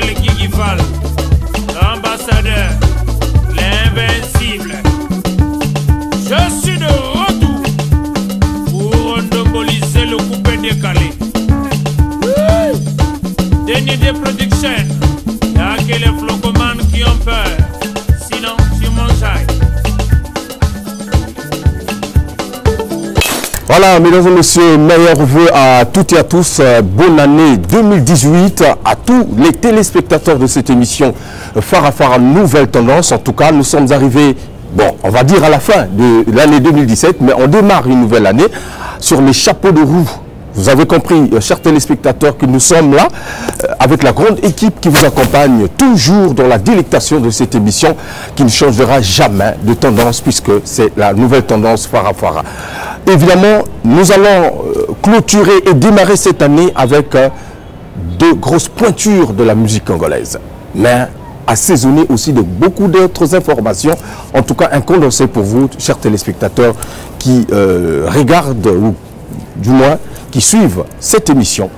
Michel Guigifal, l'ambassadeur, l'invincible. Je suis de retour pour endomboliser le coupé décalé. Déni de production, y'a que les flocomanes qui ont peur, sinon tu mangeailles. Voilà, mesdames et messieurs, meilleurs vœux à toutes et à tous. Bonne année 2018 à tous les téléspectateurs de cette émission Farafara Nouvelle Tendance. En tout cas, nous sommes arrivés, bon, on va dire à la fin de l'année 2017, mais on démarre une nouvelle année sur les chapeaux de roue. Vous avez compris, chers téléspectateurs, que nous sommes là avec la grande équipe qui vous accompagne toujours dans la délectation de cette émission qui ne changera jamais de tendance puisque c'est la nouvelle tendance Farafara. Évidemment, nous allons clôturer et démarrer cette année avec de grosses pointures de la musique congolaise, mais assaisonné aussi de beaucoup d'autres informations, en tout cas un condensé pour vous, chers téléspectateurs, qui regardent, ou du moins qui suivent cette émission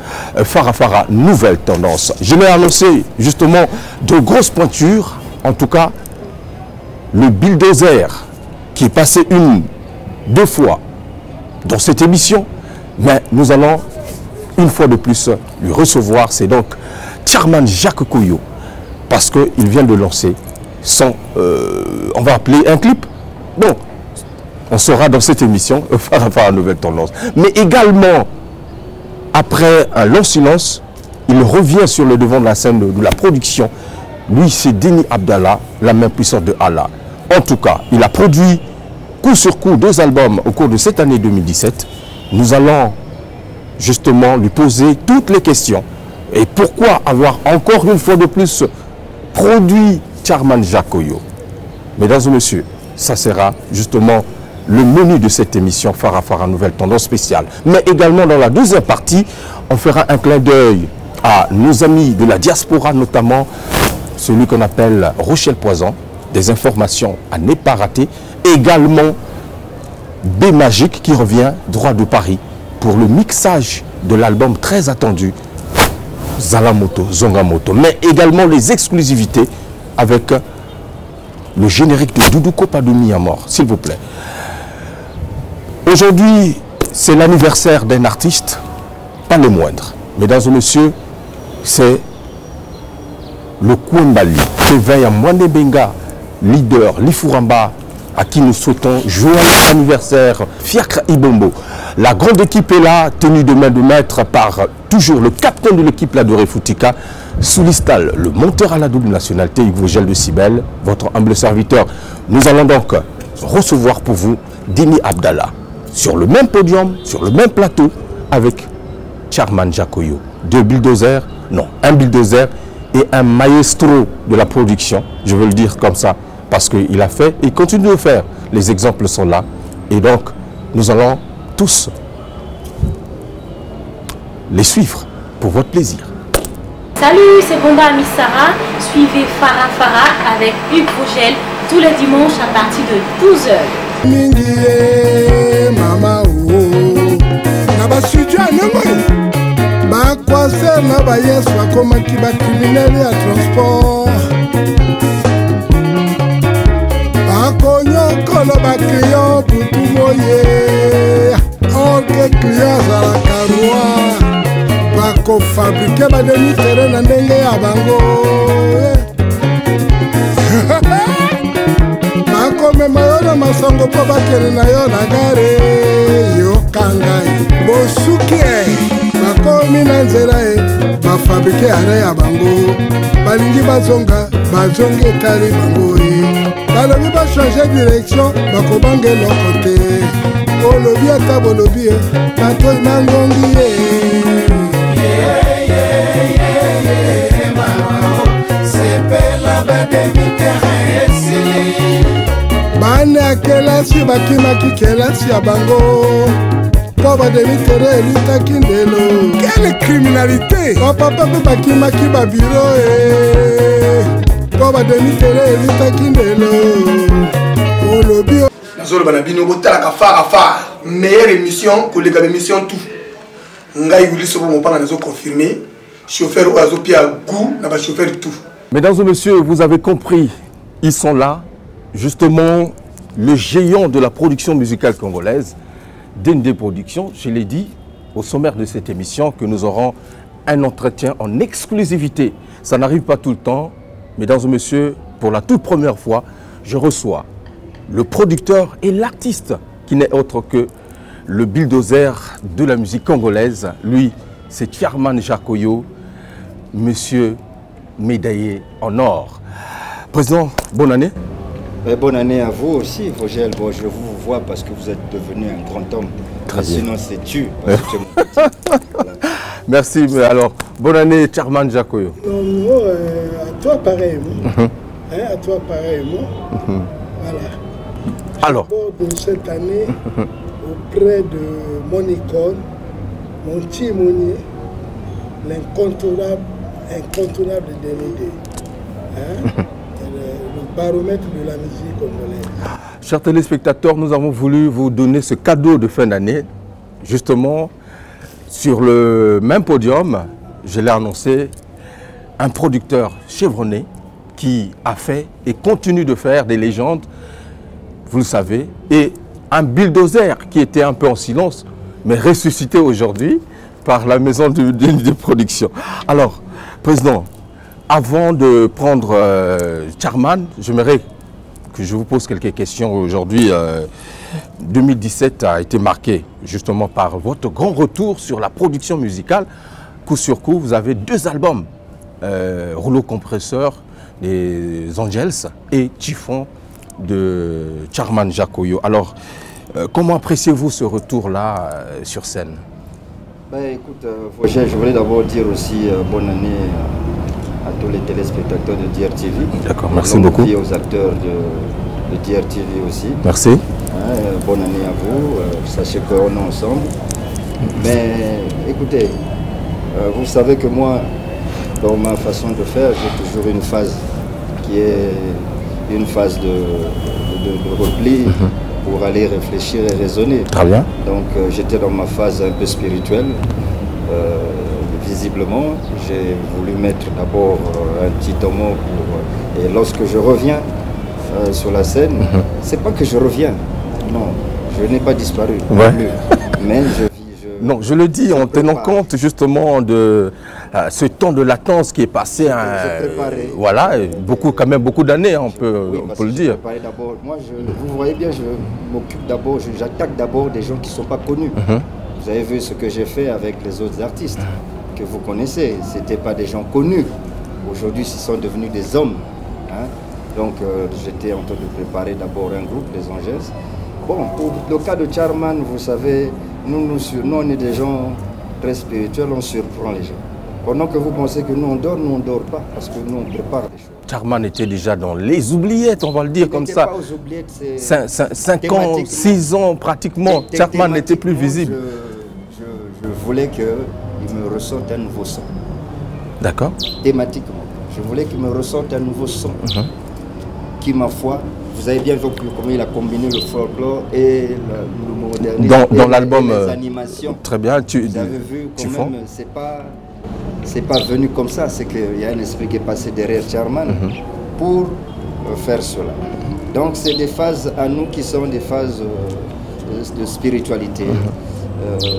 Farafara Nouvelle Tendance. Je vais annoncer justement de grosses pointures, en tout cas le bulldozer qui est passé deux fois dans cette émission, mais nous allons une fois de plus lui recevoir. C'est donc Chairman Jacques Koyo, parce qu'il vient de lancer son, on va appeler un clip. Bon, on sera dans cette émission Farafara Nouvelle Tendance. Mais également, après un long silence, il revient sur le devant de la scène de la production. Lui, c'est Déni Abdallah, la main puissante de Allah. En tout cas, il a produit coup sur coup 2 albums au cours de cette année 2017. Nous allons justement lui poser toutes les questions. Et pourquoi avoir encore une fois de plus produit Chairman Jacques Koyo? Mesdames et messieurs, ça sera justement le menu de cette émission Farafara Nouvelle Tendance spéciale. Mais également dans la deuxième partie, on fera un clin d'œil à nos amis de la diaspora, notamment celui qu'on appelle Rochelle Poison, des informations à ne pas rater. Également B Magique qui revient droit de Paris pour le mixage de l'album très attendu Zalamoto, Zongamoto. Mais également les exclusivités avec le générique de Doudou Kopadoumi à mort, s'il vous plaît. Aujourd'hui, c'est l'anniversaire d'un artiste, pas le moindre. Mesdames et messieurs, c'est le Koumbali, Keveya Mwanebenga, leader, Lifuramba, à qui nous souhaitons joyeux anniversaire, Fiacre Ibombo. La grande équipe est là, tenue de main de maître par toujours le capitaine de l'équipe, la Doré Foutika, Soulistal, le monteur à la double nationalité, Hugo Gel de Cibel, votre humble serviteur. Nous allons donc recevoir pour vous Déni Abdallah, sur le même podium, sur le même plateau, avec Chairman Jacques Koyo. 2 bulldozers, non, un bulldozer et un maestro de la production, je veux le dire comme ça, parce qu'il a fait et il continue de faire. Les exemples sont là. Et donc, nous allons tous les suivre pour votre plaisir. Salut, c'est Bomba Amissara. Suivez Farafara avec Hugues Vogel tous les dimanches à partir de 12h. Mama naba studio anengo bakwase na bayesu akomaki bakrimineli ya transport bakonyokolo bakliyo butu moye orke kliyo azalaka roi bakofabrike bademitere na ndenge ya bango bakomema yo na masango mpo bakende na yo na gare yokangai bosuki bakomi na nzela bafabrike are ya bango balingi bazonga bazongi etali bango balobi bachange direction bakobange eloko te olobi ata bolobi bato na ngongi bane ya kelasi bakimaki kelasi ya bango mpo bademitere elitaki ndelo kele criminalité bapapa mpe bakimaki babiro mpo bademitere elitaki ndelo olobi nazoloba na bino botalaka Farafara meilleure émission koleka émission tout ngai wili sobo mopanga nazo confirmer chauffeur oiseau puis à goût, n'a pas chauffeur tout. Mesdames et messieurs, vous avez compris, ils sont là, justement, le géant de la production musicale congolaise, Dende Productions. Je l'ai dit au sommaire de cette émission que nous aurons un entretien en exclusivité. Ça n'arrive pas tout le temps. Mesdames et messieurs, pour la toute première fois, je reçois le producteur et l'artiste qui n'est autre que le bulldozer de la musique congolaise. Lui, c'est Charman Jakoyo, monsieur médaillé en or. Président, bonne année. Bonne année à vous aussi, Vogel. Bon, je vous vois parce que vous êtes devenu un grand homme. Très bien. Sinon, c'est tu. Voilà. Merci. Mais alors, bonne année, Charman Jakoyo. Non, à toi pareillement. À toi pareillement. Voilà. Alors, De cette année, auprès de mon icône, mon timonier, l'incontournable Dénédé. Le baromètre de la musique congolaise. chers téléspectateurs, nous avons voulu vous donner ce cadeau de fin d'année. Justement, sur le même podium, je l'ai annoncé, un producteur chevronné qui a fait et continue de faire des légendes, vous le savez, et un bulldozer qui était un peu en silence, mais ressuscité aujourd'hui par la maison de production. Alors, Président, avant de prendre Charman, j'aimerais que je vous pose quelques questions aujourd'hui. 2017 a été marqué justement par votre grand retour sur la production musicale. Coup sur coup, vous avez 2 albums, Rouleau compresseur des Angels et Chiffon de Charman Jakoyo. Alors, comment appréciez-vous ce retour-là sur scène? Écoute, Vogel, je voulais d'abord dire aussi bonne année à tous les téléspectateurs de DRTV. D'accord, merci beaucoup. Et aux acteurs de DRTV aussi. Merci. Bonne année à vous. Sachez qu'on est ensemble. Mais écoutez, vous savez que moi, dans ma façon de faire, j'ai toujours une phase qui est une phase de repli pour aller réfléchir et raisonner. Très bien. Donc j'étais dans ma phase un peu spirituelle. Visiblement, j'ai voulu mettre d'abord un petit mot pour... Et lorsque je reviens sur la scène, c'est pas que je reviens. Non, je n'ai pas disparu. Ouais. Non plus. Mais je vis... Non, je le dis en tenant compte justement de ce temps de latence qui est passé, voilà, quand même beaucoup d'années, on peut le dire. Moi, vous voyez bien, je m'occupe d'abord, j'attaque d'abord des gens qui ne sont pas connus. Vous avez vu ce que j'ai fait avec les autres artistes que vous connaissez. Ce n'étaient pas des gens connus. Aujourd'hui, ils sont devenus des hommes. Donc, j'étais en train de préparer d'abord un groupe, les Angels. Bon, pour le cas de Charman, vous savez, nous, on est des gens très spirituels, on surprend les gens. Pendant que vous pensez que nous, on ne dort pas, parce que nous, on prépare des choses. Charman était déjà dans les oubliettes, on va le dire comme ça. Pas aux oubliettes, 5 ans, 6 ans pratiquement, Charman n'était plus visible. Je voulais qu'il me ressorte un nouveau son. D'accord. Thématiquement. Je voulais qu'il me ressorte un nouveau son. Qui, ma foi, vous avez bien vu comment il a combiné le folklore et le modernisme. Dans l'album. Les animations. Très bien. Vous avez vu quand même, c'est pas venu comme ça. C'est qu'il y a un esprit qui est passé derrière Charman pour faire cela. Donc c'est des phases à nous qui sont des phases de spiritualité,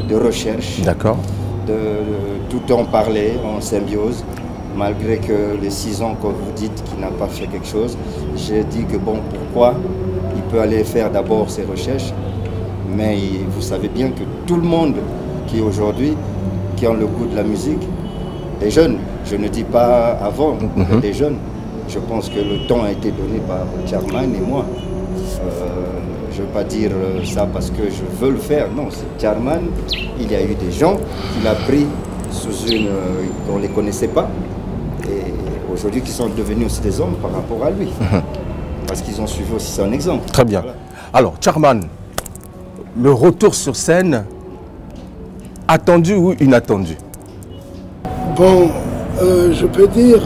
de recherche. D'accord. De tout en parler, en symbiose. Malgré que les 6 ans que vous dites qu'il n'a pas fait quelque chose, j'ai dit que bon, pourquoi il peut aller faire d'abord ses recherches, mais vous savez bien que tout le monde qui aujourd'hui, qui ont le goût de la musique, des jeunes, je ne dis pas avant, mais des jeunes, je pense que le temps a été donné par Charman et moi. Je ne veux pas dire ça parce que je veux le faire, non, c'est Charman, il y a eu des gens qu'il a pris sous une... qu'on ne les connaissait pas, et aujourd'hui qui sont devenus aussi des hommes par rapport à lui. Parce qu'ils ont suivi aussi son exemple. Très bien. Voilà. Alors, Charman, le retour sur scène, attendu ou inattendu? Bon, je peux dire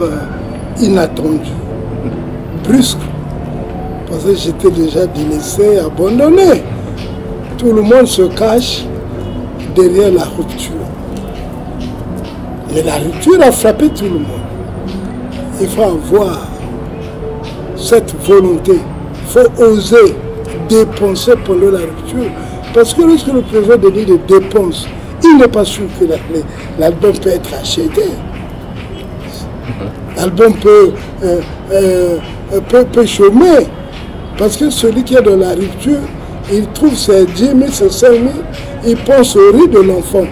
inattendu. Brusque. Parce que j'étais déjà délaissé, abandonné. Tout le monde se cache derrière la rupture. Mais la rupture a frappé tout le monde. Il faut avoir cette volonté. Il faut oser dépenser pendant la rupture. Parce que lorsque le président dit de dépenses, il n'est pas sûr que l'album peut être acheté. L'album peut chômer. Parce que celui qui est dans la rupture, il trouve ses 10 000, ses 5 000, il pense au riz de l'enfant,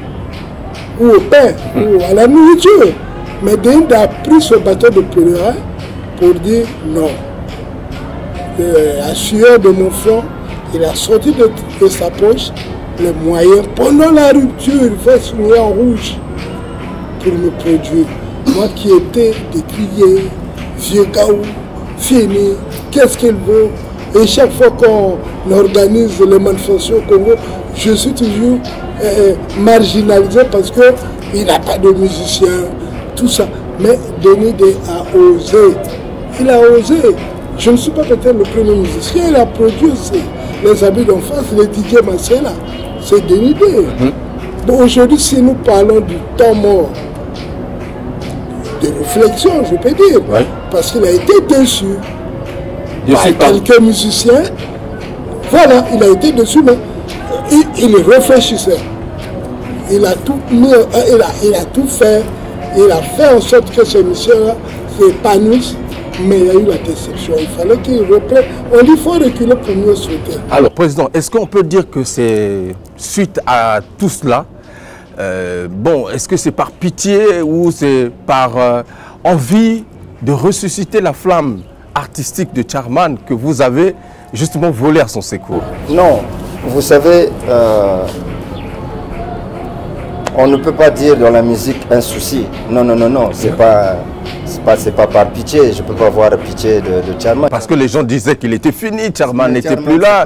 ou au pain, ou à la nourriture. Mais Denis a pris ce bateau de pèlerin pour dire non. La sueur de mon front, il a sorti de sa poche les moyens. Pendant la rupture, il fait signer en rouge pour me produire. Moi qui étais de crier, vieux gaou, fini, qu'est-ce qu'il veut? Et chaque fois qu'on organise les manifestations au Congo, je suis toujours marginalisé parce qu'il n'a pas de musicien, tout ça. Mais Denis a osé. Il a osé. Je ne suis pas peut-être le premier musicien, il a produit aussi les habits d'enfance, les DJ Marcella. C'est Denis D. Bon, aujourd'hui, si nous parlons du temps mort, de réflexion, je peux dire, parce qu'il a été déçu par quelques musiciens. Voilà, il a été déçu, mais il réfléchissait. Il a tout mis, il a tout fait. Il a fait en sorte que ces musiciens-là s'épanouissent. Mais il y a eu la déception. Il fallait qu'il reprenne. On dit qu'il faut reculer pour mieux sauter. Alors, Président, est-ce qu'on peut dire que c'est suite à tout cela, bon, est-ce que c'est par pitié ou c'est par envie de ressusciter la flamme artistique de Charman que vous avez justement volé à son secours? Non, vous savez, on ne peut pas dire dans la musique un souci. Non, non, non, non, c'est pas par pitié. Je ne peux pas avoir pitié de Charman. Parce que les gens disaient qu'il était fini, Charman n'était plus là.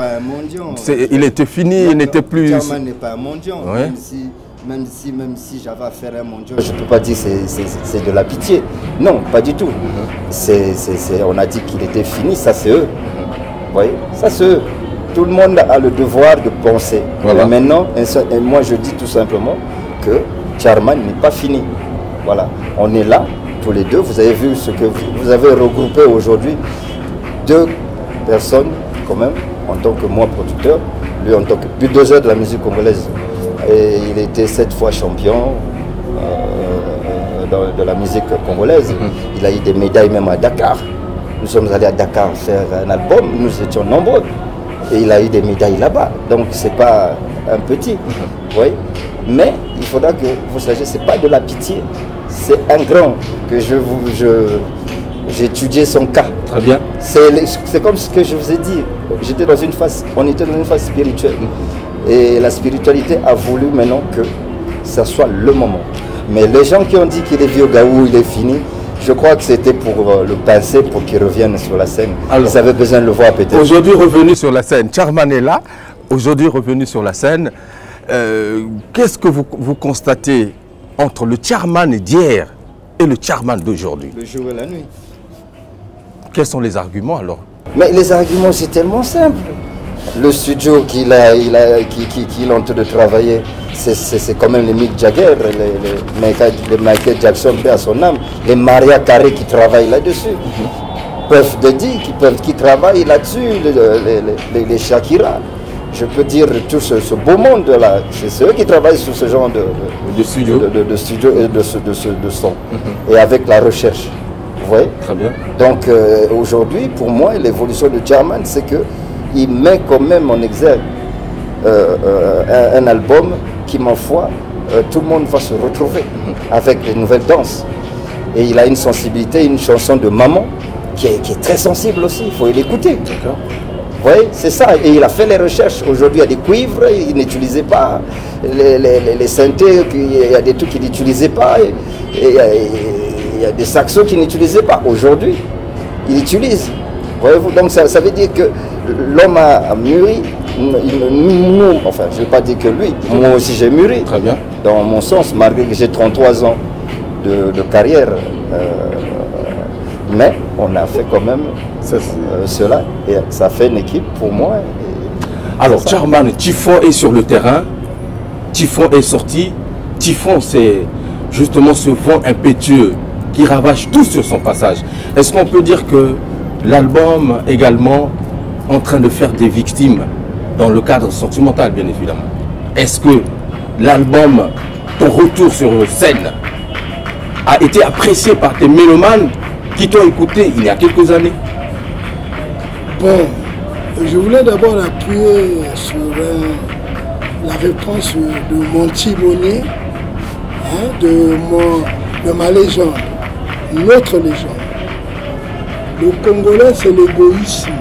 Il était fini, il n'était plus... Charman n'est pas un mondial. Ouais. Même si j'avais à faire un mondial, je ne peux pas dire que c'est de la pitié. Non, pas du tout. On a dit qu'il était fini, ça c'est eux. Vous voyez, ça c'est eux. Tout le monde a le devoir de penser. Voilà. Mais maintenant, moi je dis tout simplement que Charman n'est pas fini. Voilà, on est là, tous les deux. Vous avez vu ce que vous avez regroupé aujourd'hui. 2 personnes, quand même, en tant que moi producteur, lui en tant que bulldozer de la musique congolaise. Et il était 7 fois champion de la musique congolaise. Il a eu des médailles même à Dakar. Nous sommes allés à Dakar faire un album, nous étions nombreux. Et il a eu des médailles là-bas. Donc c'est pas un petit. Oui. Mais il faudra que vous sachiez, c'est pas de la pitié. C'est un grand que j'ai étudié son cas. Très bien. C'est comme ce que je vous ai dit. On était dans une phase spirituelle. Et la spiritualité a voulu maintenant que ça soit le moment. Mais les gens qui ont dit qu'il est vieux gaou, il est fini, je crois que c'était pour le pincer, pour qu'il revienne sur la scène. Alors, ils avaient besoin de le voir peut-être. Aujourd'hui revenu sur la scène, Charman est là. Aujourd'hui revenu sur la scène. Qu'est-ce que vous constatez entre le Charman d'hier et le Charman d'aujourd'hui? Le jour et la nuit. Quels sont les arguments alors? Mais les arguments, c'est tellement simple. Le studio qu'il est en train de travailler, c'est quand même les Mick Jagger, les Michael Jackson, à son âme, les Maria Carey qui travaillent là-dessus, Puff Daddy qui travaillent là-dessus, les Shakira. Je peux dire tout ce beau monde-là, c'est eux qui travaillent sur ce genre de studio et de son, et avec la recherche. Vous voyez? Très bien. Donc aujourd'hui, pour moi, l'évolution de Charman, c'est que il met quand même en exergue un album qui, ma foi, tout le monde va se retrouver avec les nouvelles danses. Et il a une sensibilité, une chanson de maman qui est très sensible aussi, il faut l'écouter. D'accord. Vous voyez, c'est ça. Et il a fait les recherches. Aujourd'hui, il y a des cuivres, il n'utilisait pas. Les synthés, il y a des trucs qu'il n'utilisait pas. Et il y a des saxos qu'il n'utilisait pas. Aujourd'hui, il utilise. Voyez-vous, donc ça veut dire que l'homme a mûri, nous, enfin je ne vais pas dire que lui, moi aussi j'ai mûri. Très bien. Dans mon sens, malgré que j'ai 33 ans de carrière, mais on a fait quand même cela, et ça fait une équipe pour moi. Alors Charman, Typhon est sur le terrain, Typhon est sorti, Typhon c'est, justement ce vent impétueux qui ravage tout sur son passage. Est-ce qu'on peut dire que l'album également en train de faire des victimes dans le cadre sentimental, bien évidemment? Est-ce que l'album, ton retour sur scène, a été apprécié par tes mélomanes qui t'ont écouté il y a quelques années? Bon, je voulais d'abord appuyer sur la réponse de mon timonier, hein, de ma légende, notre légende. Le Congolais, c'est l'égoïsme.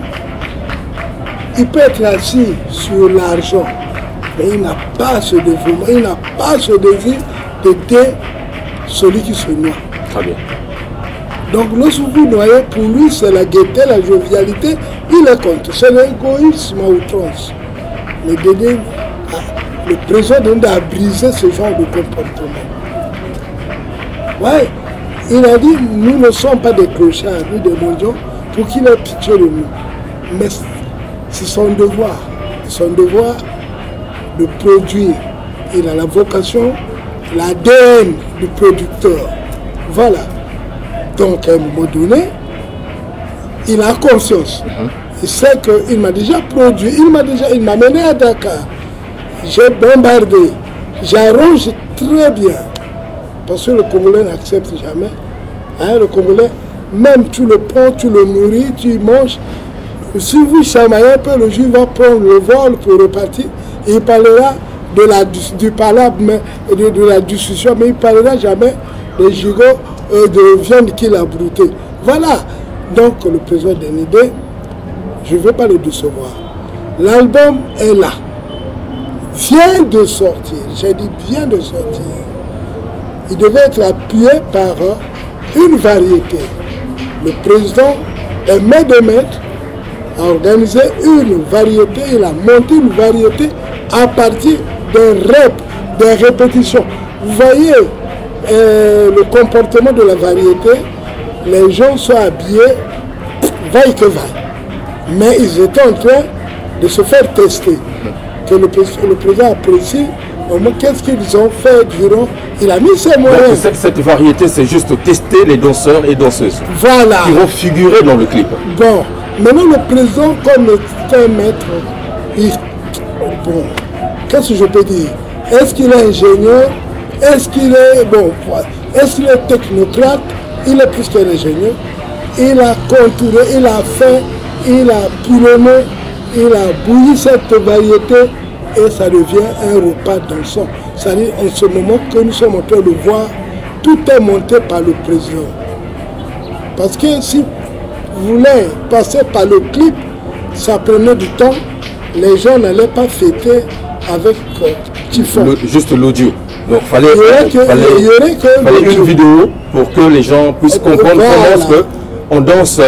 Il peut être assis sur l'argent, mais il n'a pas ce dévouement, il n'a pas ce désir d'aider celui qui se noie. Très bien. Donc lorsque vous noyez, pour lui, c'est la gaieté, la jovialité, il est contre. C'est l'égoïsme à outrance. Mais Dédé, le président a brisé ce genre de comportement. Ouais, il a dit, nous ne sommes pas des clochards, nous des mondiaux, pour qu'il ait pitié de nous. Mais c'est son devoir de produire. Il a la vocation, l'ADN du producteur. Voilà. Donc, à un moment donné, il a conscience. Il sait qu'il m'a déjà produit, il m'a mené à Dakar. J'ai bombardé, j'arrange très bien. Parce que le Congolais n'accepte jamais. Hein, le Congolais, même tu le prends, tu le nourris, tu manges. Si vous chamaillez un peu, le juif va prendre le vol pour repartir. Et il parlera du palabre, de la discussion, mais il ne parlera jamais des gigots de viande qu'il a brouté. Voilà. Donc le président Dédé, je ne veux pas le décevoir. L'album est là. Vient de sortir. J'ai dit vient de sortir. Il devait être appuyé par une variété. Le président est maître de maître, a organisé une variété, il a monté une variété à partir d'un rap, des répétitions. Vous voyez le comportement de la variété, les gens sont habillés, vaille que vaille. Mais ils étaient en train de se faire tester. Que le président apprécie, au moins qu'est-ce qu'ils ont fait durant. Il a mis ses moyens. Donc, cette variété, c'est juste tester les danseurs et danseuses. Voilà. Qui vont figurer dans le clip. Bon, maintenant le président, comme un maître, bon, qu'est-ce que je peux dire? Est-ce qu'il est ingénieur? Est-ce qu'il est, bon, est-ce qu'il est technocrate? Il est plus qu'un ingénieur. Il a contouré, il a fait, il a pilonné, il a bouilli cette variété et ça devient un repas dansant. C'est-à-dire en ce moment que nous sommes en train de voir, tout est monté par le président. Parce que si vous voulez passer par le clip, ça prenait du temps, les gens n'allaient pas fêter avec Typhon. Juste l'audio. Donc il fallait une vidéo pour que les gens puissent comprendre comment est-ce qu'on danse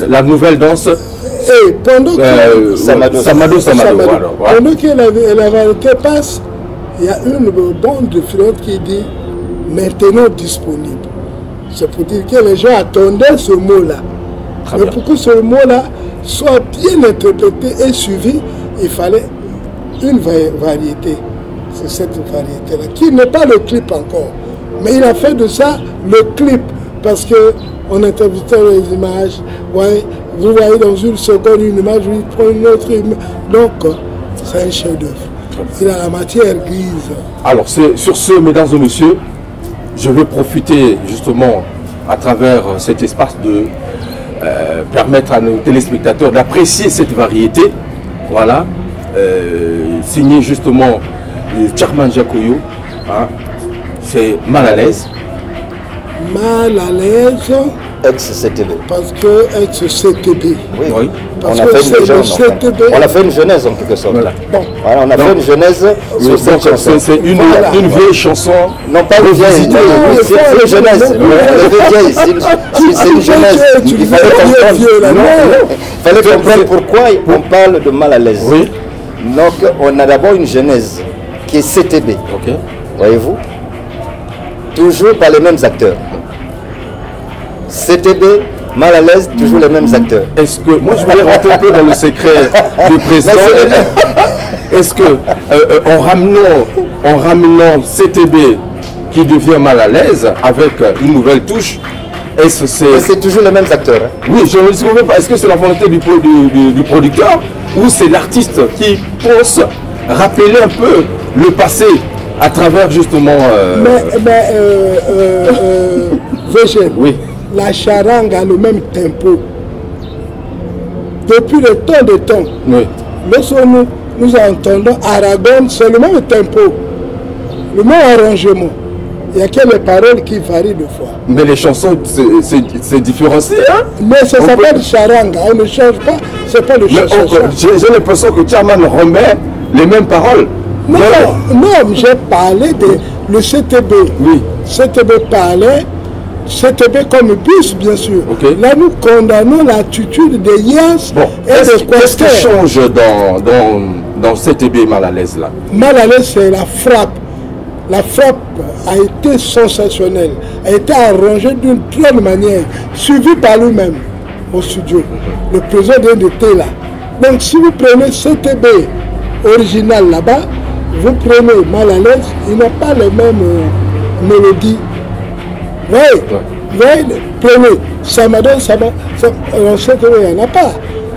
la nouvelle danse. Et pendant que Samado, voilà. Pendant que la variété passe, il y a une bande de filotes qui dit maintenant disponible. C'est pour dire que les gens attendaient ce mot-là. Mais pour que ce mot-là soit bien interprété et suivi, il fallait une variété. C'est cette variété-là, qui n'est pas le clip encore. Mais il a fait de ça le clip, parce qu'on interviewait les images. Ouais, vous voyez dans une seconde une image, il prend une autre image. Donc, c'est un chef-d'œuvre. Il a la matière grise. Alors, sur ce, mesdames et messieurs, je vais profiter justement à travers cet espace de permettre à nos téléspectateurs d'apprécier cette variété. Voilà, signé justement Tcharman Jakoyo, hein, c'est Mal à l'aise. Mal à l'aise. Ex-CTB. Parce que ex-CTB. Oui. Parce on a que fait une genèse. On a fait une genèse en quelque sorte. Voilà. Bon. Voilà, on a fait une genèse sur cette chanson. C'est une vieille chanson. Non, pas une vieille. C'est une genèse. C'est une genèse. Il fallait comprendre pourquoi on parle de mal à l'aise. Oui. Donc, on a d'abord une genèse qui est CTB. Ok. Voyez-vous? Toujours par les mêmes acteurs. CTB, mal à l'aise, toujours les mêmes acteurs. Est-ce que, moi je voulais rentrer un peu dans le secret du président. Est-ce que en ramenant CTB qui devient mal à l'aise avec une nouvelle touche. C'est toujours les mêmes acteurs. Hein. Oui, je ne sais pas. Est-ce que c'est la volonté du producteur ou c'est l'artiste qui pense rappeler un peu le passé à travers justement... Végène, oui. La charangue a le même tempo. Depuis le temps de temps, Oui. lorsque nous entendons Aragon, c'est le même tempo, le même arrangement. Il n'y a que les paroles qui varient de fois. Mais les chansons, c'est différencié, hein? Mais ça s'appelle charanga, on ne change pas, c'est pas le chanson. J'ai l'impression que Charman remet les mêmes paroles. Non, non, j'ai parlé de le CTB. Oui. CTB parlait, CTB comme bus, bien sûr. Okay. Là, nous condamnons l'attitude des Yas et des Qu'est-ce qui Questers. change dans CTB mal à l'aise là? Mal à l'aise, c'est la frappe. La frappe a été sensationnelle, a été arrangée d'une très bonne manière, suivie par lui-même au studio. Le président était là. Donc si vous prenez CTB original là-bas, vous prenez mal à l'aise, il n'a pas les mêmes mélodies. Oui, oui, prenez Samadon, en CTB, il n'y en a pas.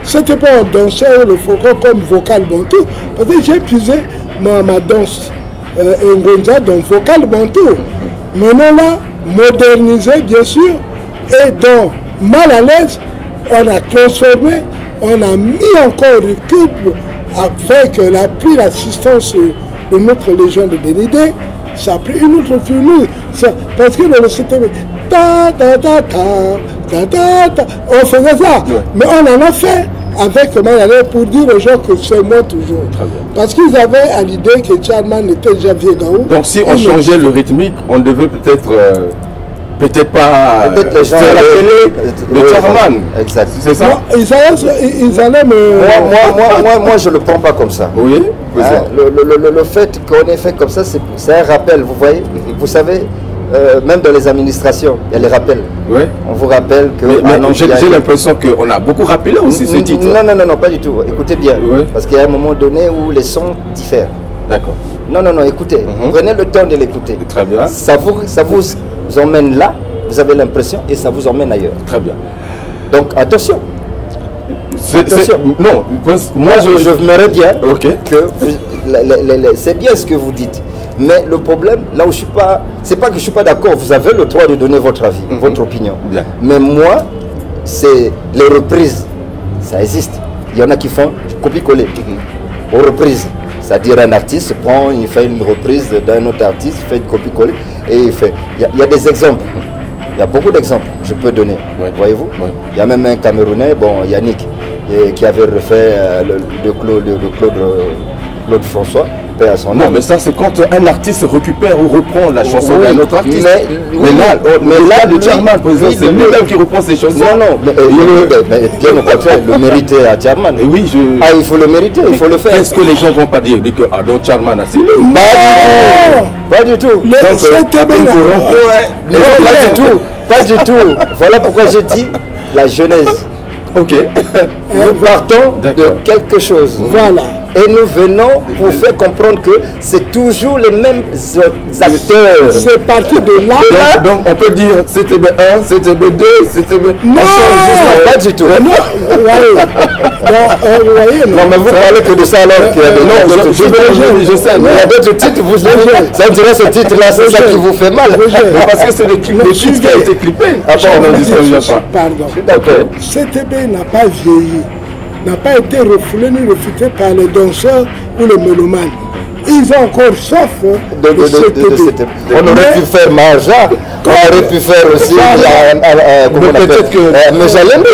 CTB, on dansait le faucon comme vocal bantou, parce que j'ai puisé ma danse. Ngonza dans vocal bantou. Maintenant là, modernisé bien sûr, et dans mal à l'aise, on a transformé, on a mis encore du cube avec l'appui, l'assistance de notre Légion de Bénédé. Ça a pris une autre formule. Parce que dans le CTB, on faisait ça. Mais on en a fait avec Malalé pour dire aux gens que c'est moi toujours. Parce qu'ils avaient à l'idée que Charman était déjà vieux gaou. Donc si on changeait le rythmique, on devait peut-être pas faire la télé de Charman. Exact. C'est ça? Non, ils allaient me... Moi, je ne le prends pas comme ça. Oui. Hein, le fait qu'on ait fait comme ça, c'est un rappel, vous voyez. Vous savez, même dans les administrations, il y a les rappels. Oui. On vous rappelle que... J'ai l'impression qu'on a beaucoup rappelé aussi ce titre. Non, pas du tout. Écoutez bien. Oui. Parce qu'il y a un moment donné où les sons diffèrent. D'accord. Non, écoutez. Prenez le temps de l'écouter. Très bien. Ça vous emmène là, vous avez l'impression, et ça vous emmène ailleurs. Très bien. Donc, attention. Non, moi je m'aimerais bien que c'est bien ce que vous dites. Mais le problème, là où je suis pas, c'est pas que je suis pas d'accord, vous avez le droit de donner votre avis, votre opinion. Bien. Mais moi, c'est les reprises, ça existe. Il y en a qui font copier-coller aux reprises. C'est-à-dire un artiste prend, il fait une reprise d'un autre artiste, il fait une copie-coller et il fait. Il y a des exemples. Il y a beaucoup d'exemples, je peux donner. Voyez-vous. Il y a même un Camerounais, Yannick, qui avait refait le Claude François, paix à son âme. Non, mais ça c'est quand un artiste récupère ou reprend la chanson d'un autre artiste. Mais là, le Charman, c'est lui-même qui reprend ses chansons. Non, mais bien au contraire, le mériter à Charman. Oui, il faut le mériter, il faut le faire. Est-ce que les gens vont pas dire que donc Charman a signé? Pas du tout. Pas du tout. Voilà pourquoi je dis la genèse. Ok. Nous partons de quelque chose. Voilà. Et nous venons pour faire comprendre que c'est toujours les mêmes acteurs. C'est parti de là. Donc on peut dire CTB 1, CTB 2, CTB... Non, pas du tout. Non, non, mais vous parlez que de ça alors qu'il y a des non, je sais. Il y a d'autres titres, vous ça me dirait ce titre-là, c'est ça qui vous fait mal. Parce que c'est le titre qui a été clippé. Pardon. D'accord. CTB n'a pas vieilli, n'a pas été refoulé ni refuté par les danseurs ou les mélomanes. Ils ont encore soif de CTB. On aurait pu faire Marja, on aurait pu faire aussi... Peut-être que... Mais j'allais me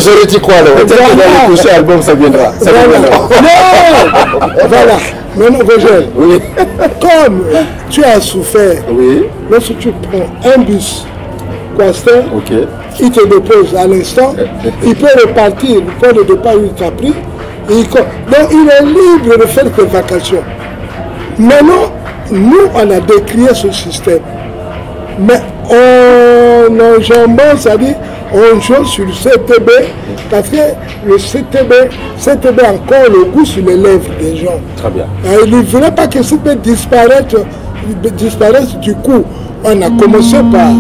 j'aurais dit quoi alors? Peut-être que dans le prochain album ça viendra. Non. Voilà. Maintenant, Roger, comme tu as souffert, lorsque tu prends un bus, Quaster, il te dépose à l'instant, il peut repartir du point de départ où il t'a pris. Donc il est libre de faire des vacations. Maintenant, nous on a décrié ce système. Mais on enjambant, c'est-à-dire on joue sur le CTB, parce que le CTB a encore le goût sur les lèvres des gens. Très bien. Il ne voulait pas que CTB disparaisse disparaissent, du coup, on a commencé par...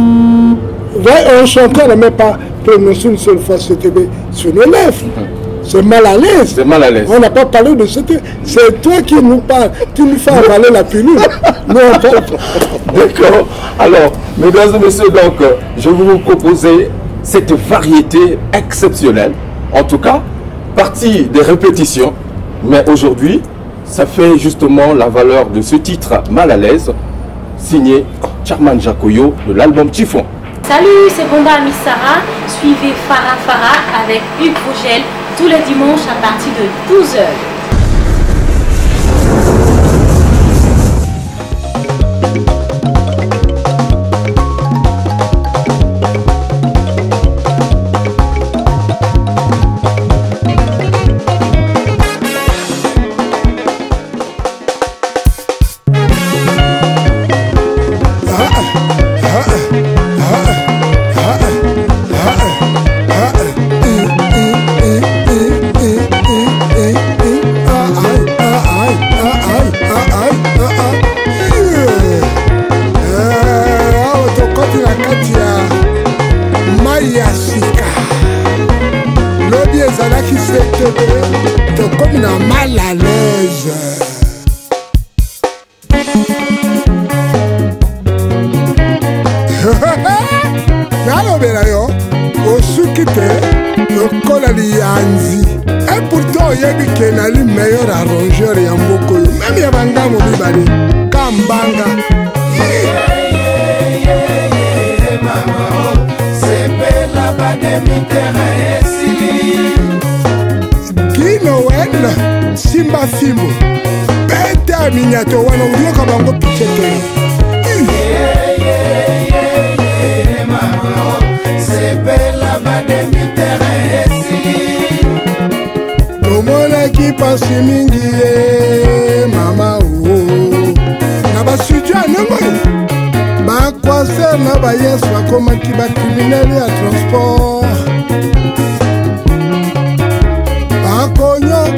Un chanteur n'a même pas prononcé une seule fois ce TB sur les lèvres. C'est mal à l'aise. C'est mal à l'aise. On n'a pas parlé de ce TB. C'est toi qui nous parles. Tu nous fais avaler la pilule. D'accord. Alors, mesdames et messieurs, donc, je vais vous proposer cette variété exceptionnelle. En tout cas, partie des répétitions. Mais aujourd'hui, ça fait justement la valeur de ce titre Mal à l'aise, signé Charman Jacoyo de l'album Chiffon. Salut, c'est Bomba Amissara. Suivez Farah Farah avec Hugues Vogel tous les dimanches à partir de 12h. Comme une mal à l'aise. Nalobela yo osuki te lokola liyanzi. Et pourtant oyebi ke nali meilleur arrangeur ya mboko yo. Même ya bandamu mibale kambanga. Noël, Simba Fimo, Beta Miniato, wana ulioka bango pichete. Tomona ki pasi mingi mama o. Na basudio anemo. Ba kwase na ba yesu akoma ki ba criminel ya transport.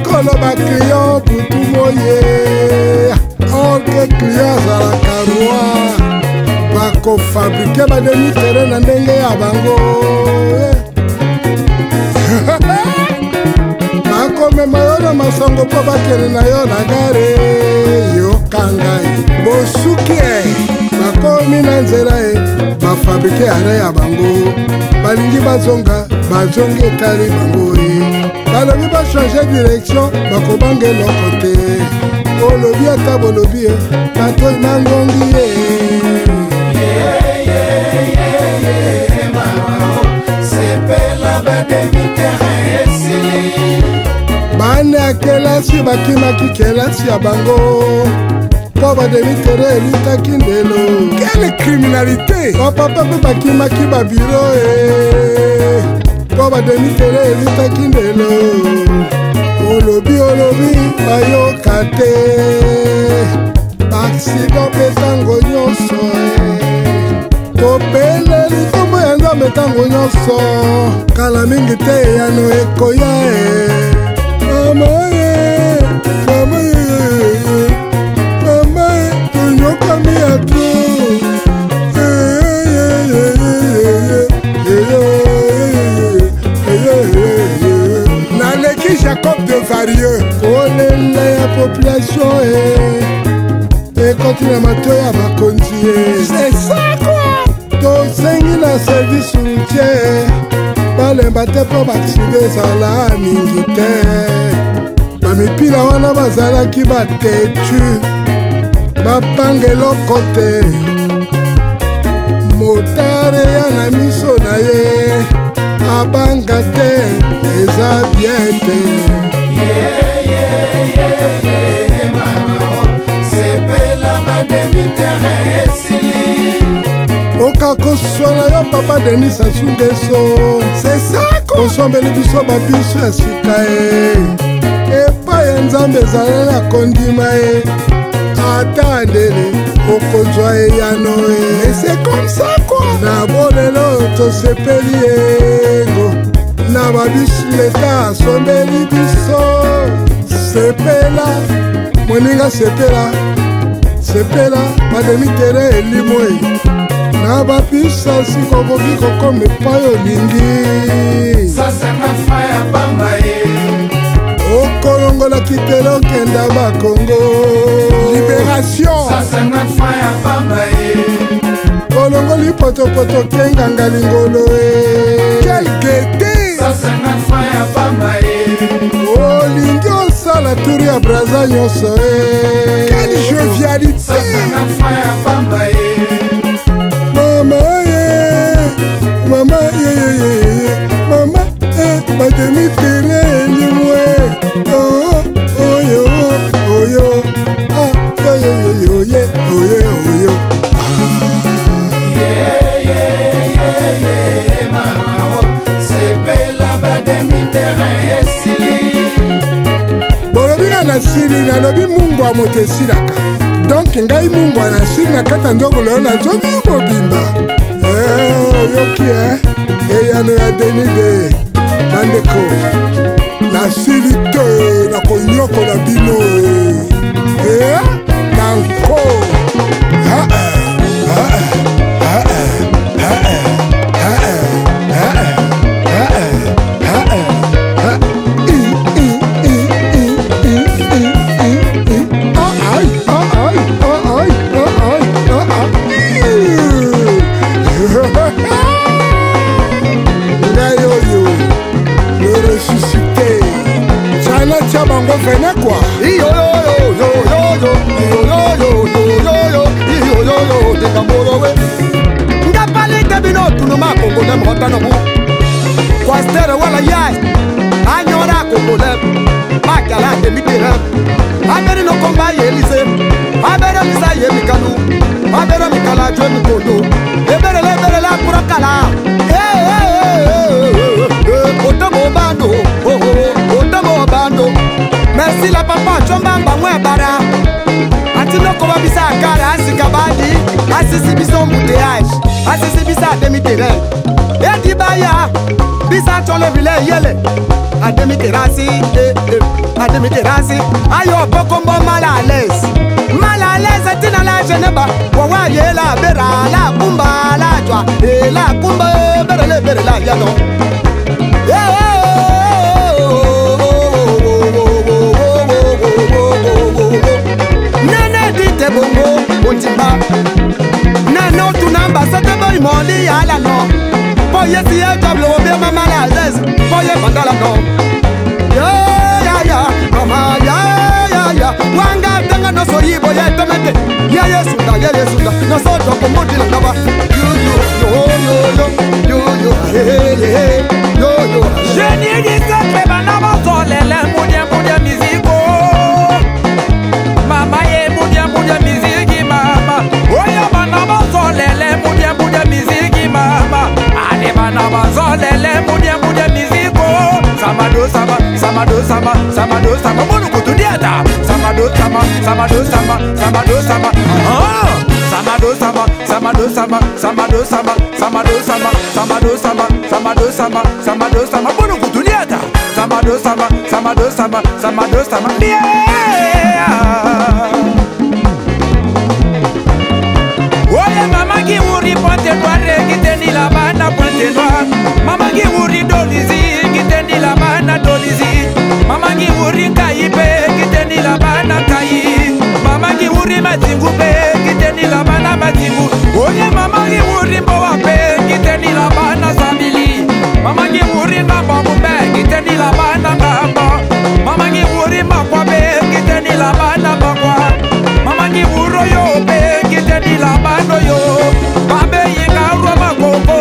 Kolo ba client pour tout moyer. Or que client à la caroua. Ba ko fabriquer ba demi terrain na ndenge ya bango. Ba ko me mayona masango po ba kele na yo na gare. Yo kangai. Bosuki ba ko mina nzela ba fabriquer ara ya bango. Balingi bazonga bazongi etali bango. Balobi ba changer direction bakobange lokote olobi ata bolobi bato na ngongi bane ya kelasi bakimaki kelasi ya bango po bademitere elutaki ndelo. Quelle criminalité! Bapapa mpe bakimaki babiro po bademitere elutaki ndelo. Olobi bayoka te baaksida mpe ntango nyonso topeleli nkombo ya nzambe ntango nyonso kala mingi te eyano ekoya mama tonyokami ya tro Jacob de Varieux, kolela ya population et continue mato ya bakonzi. C'est ça quoi. Tosengi na service routier balemba te po bakside ezala mingi te. Bamipila wana bazalaki batetu bapanga eloko te. Motare ya na miso na ye abanga te eza bien te. Okakoswana yo papa Denis Sassou-Nguesso. C'est ça quoi. Osombeli biso babiso ya sika epai ya nzambe ezala na kondima ata ndele okozwa eyano et c'est comme ça quoi. Na bolelo tosepeli ego na babisu leta asombeli biso sepela moninga sepela sepela bademitere elimwe na bapisasi kokoki kokoma epai olingi okolongola kitelo okenda bakongo libération kolongoli potopoto kenganga lingolo kelkete olingi osala turi ya braza nyonso quelle jovialité mama mama bademitere elimwe oyo oyo oyo oyo bolobina na sili nalobi mungu ya moto esilaka donk ngai mungu na sili na kata ndokolo nazomi mobimba oyoki eyano ya denide bandeko nasili te nakonyokola bino nanko bango vene kwa ngapalite bino tunuma kongole motanobu kwastere wala yai anyora kongole makala demitere abere no komba yelize abere lisa yemikanu abere mikala jwe mikondo ebere la kurakala otamo bando otamo bando merci la papa chomba bamwe bara atino ko babisa kara asikabadi asisi biso mbouteillage asisi bisa demi terrain edi baya bisa chole vile yele ademi terasi ademi terasi ayo bokombo mal à l'aise tina la jeneba wa yela bera la kumba la jwa la kumba bere la yano nene dite bongo ontimba nene otunamba satebo imoli ala no boye si e jablo obe mama la l'aise boye bandala no ya mama ya wanga tanga no so yibo ye tomete ya yesuda no so to komodi la ngaba yo je ni di sacré banama solele mudia musico mama ye mudia musique mama oya banama solele mudia musique mama ale banama solele mudia musico samado sama bonu kutudiata samado sama bonu kutudiata samado sama oye mama ki uri pointe noire kiteni la bana pointe noire mama ki uri dolizi kiteni la bana dolizi mama ki uri kaipe kiteni la bana kai mama ki uri matingu pe kiteni la bana matingu oye mama ki uri mbowa pe kiteni la bana sabili mama ki uri ngamba mumbe kiteni la bana ngamba mama ki uri makwa pe kiteni la bana makwa mama ki uro yo pe kiteni la bana yo babe yinga roma koko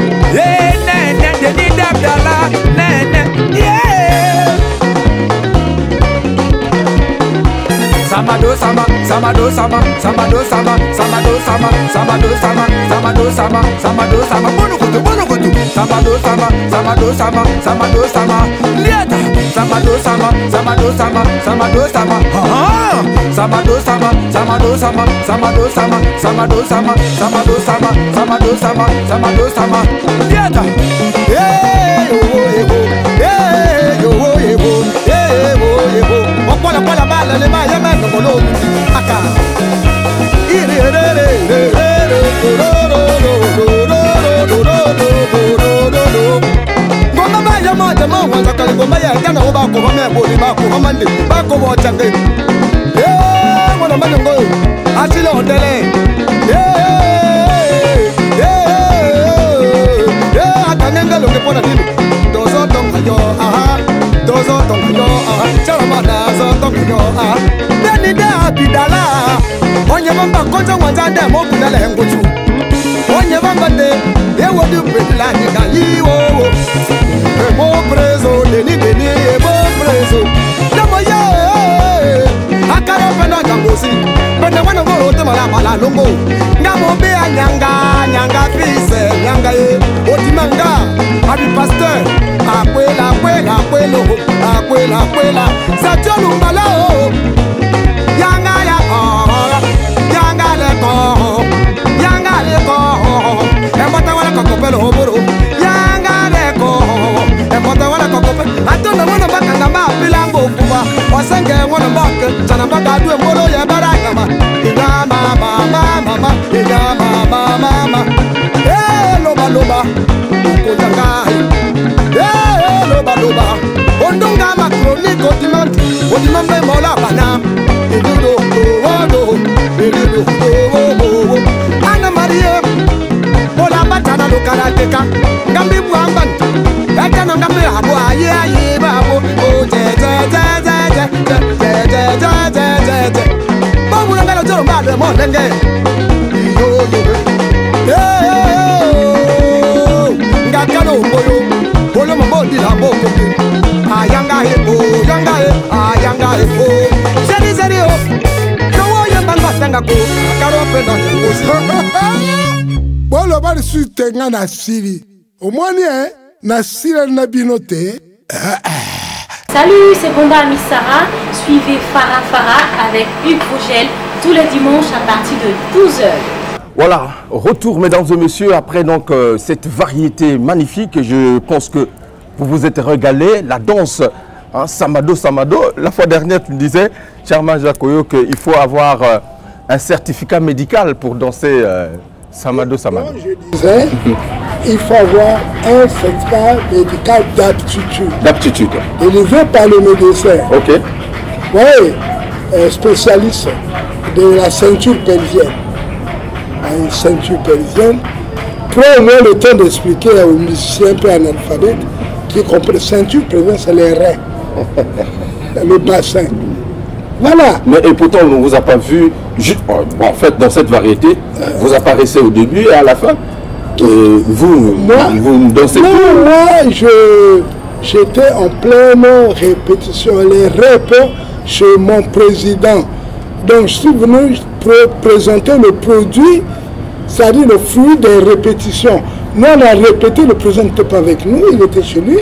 nene deni dabdala nene samado sama bono kutu samado sama lieta samado sama lieta la kwa la bala le ba ya ma no bolo aka iri re re re re ngoma ba ya ma jama wa ta kale ngoma ya kana wo ba ko ba me bo ni ba ko ba mande ba ko bo change eh ngona ba ngo asile hotele akanenga lo ke pona dilo dozo tonga yo aha dozo tonga yo aha chama na zo tonga yo aha deni da bidala onye mamba konja wanja de mo kunale ngochu onye mamba de e wodi bedila ni ka yiwo e mo preso deni e mo preso na mo ye akara pena gangosi pena wana mo te mala mala longo ngamo be nyanga fise nyanga ye otimanga abi pasteur akwela satolu mbala o yanga ya yanga le ko embata wala kokopelo hoboro yanga le ko embata wala kokopelo atona mona bakanga ma pilango kuba wasenge mona bak chana baka du mbolo ya baraka ma mama loba okonjangai loba ondonga macronique odimambe mola bana ana marie mola batana lokalateka ngambi bwamban atana ngambi abo aye babo je babu ngalo jo mbale mo ndenge ngakano boyo bolo mabodi la boko ayanga he seri o no ya banga tanga ko karo penda ko bolo bali sutenga na siri omoni na siri na binote. Salut, c'est Bonda Amissara. Suivez Farah avec Hugues Vogel tous les dimanches à partir de 12h. Voilà, retour mesdames et messieurs, après donc cette variété magnifique, je pense que vous vous êtes régalés, la danse, hein, Samado. La fois dernière tu me disais, Charman Jacoyo, qu'il faut avoir un certificat médical pour danser Samado. Non, je disais, il faut avoir un certificat médical d'aptitude. Délivré par le médecin. Ok. Oui, spécialiste de la ceinture pelvienne. Une ceinture pelvienne. Prends au moins le temps d'expliquer aux musiciens un peu analphabètes qui comprennent ceinture pelvienne, c'est les reins, le bassin. Voilà. Mais et pourtant, on ne vous a pas vu, en fait, dans cette variété, vous apparaissez au début et à la fin. Vous ne dansez plus. Moi, j'étais en pleine répétition, les repas chez mon président. Donc, je suis venu présenter le produit, c'est-à-dire le fruit des répétitions. Nous, on a répété, le président n'était pas avec nous, il était chez lui.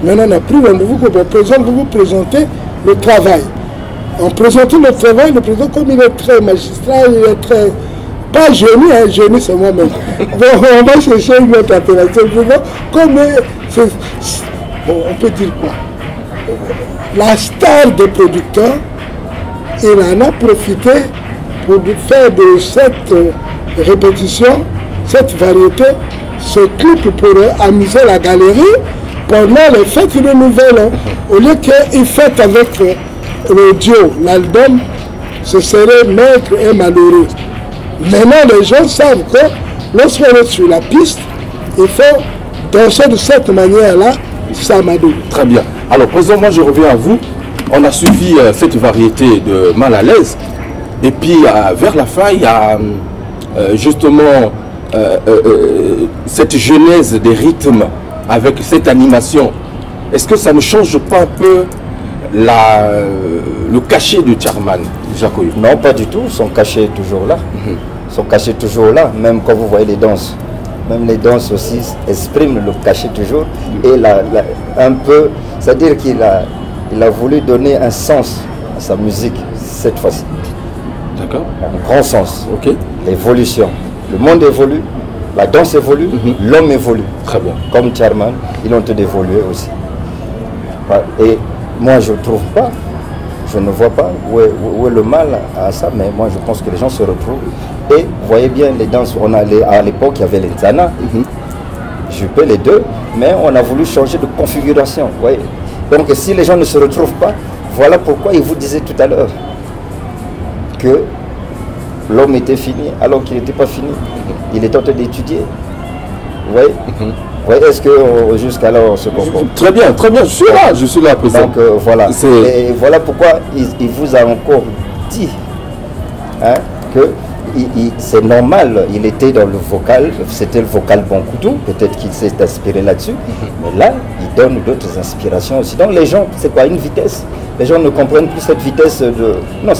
Maintenant, on a pris rendez-vous pour le président pour vous présenter le travail. En présentant le travail, le président, comme il est très magistral, il est très... Pas génie, hein, génie c'est moi-même. Bon, on va chercher une autre appellation. Comme bon, on peut dire quoi? La star des producteurs, il en a profité pour faire de cette répétition, cette variété, ce clip pour amuser la galerie pendant les fêtes de Nouvelle. Au lieu qu'il fête avec le duo, l'album, ce serait maigre et malheureux. Maintenant, les gens savent que lorsqu'on est sur la piste, il faut danser de cette manière-là, Samado. Très bien. Alors, président, moi je reviens à vous. On a suivi cette variété de Mal à l'aise. Et puis, vers la fin, il y a justement cette genèse des rythmes avec cette animation. Est-ce que ça ne change pas un peu le cachet de Charman Jacoyo? Non, pas du tout. Son cachet est toujours là. Son cachet est toujours là, même quand vous voyez les danses. Même les danses aussi expriment le cachet toujours. Et un peu, c'est-à-dire qu'il a voulu donner un sens à sa musique cette fois-ci. D'accord. Un grand sens. Ok. L'évolution. Le monde évolue, la danse évolue, l'homme évolue. Très bien. Comme Charman, ils ont tout évolué aussi. Et moi, je ne trouve pas je ne vois pas où est le mal à ça, mais moi je pense que les gens se retrouvent. Et vous voyez bien les danses, à l'époque il y avait les Nzana, je peux les deux, mais on a voulu changer de configuration. Vous voyez. Donc si les gens ne se retrouvent pas, voilà pourquoi il vous disait tout à l'heure que l'homme était fini alors qu'il n'était pas fini. Il est en train d'étudier. Vous voyez. Oui, est-ce que jusqu'alors on se comprend? Très bien, je suis là, président. Donc voilà. Et voilà pourquoi il vous a encore dit hein, que c'est normal, il était dans le vocal, c'était le vocal Bonkoudou, peut-être qu'il s'est inspiré là-dessus, mais là, il donne d'autres inspirations aussi. Donc les gens, c'est quoi, une vitesse? Les gens ne comprennent plus cette vitesse de... Non,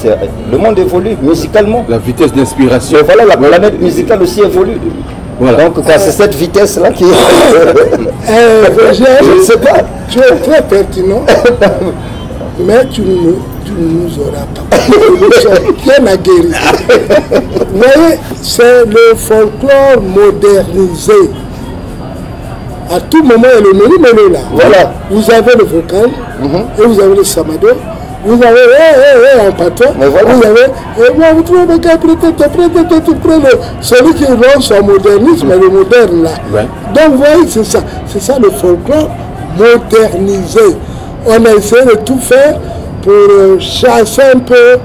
le monde évolue musicalement. La vitesse d'inspiration. Voilà, la planète musicale aussi évolue. Voilà. Donc c'est cette vitesse-là qui... je ne sais pas. Tu es très pertinent, mais tu ne nous auras pas. Bien aguerri. Vous voyez, c'est le folklore modernisé. À tout moment, il est menu là. Voilà. Vous avez le vocal, et vous avez le samado, vous avez un patois, voilà. Vous avez, et moi, vous trouvez qu'à celui qui rend son modernisme, le moderne là. Ouais. Donc, vous voyez, c'est ça le folklore modernisé. On a essayé de tout faire pour chasser un peu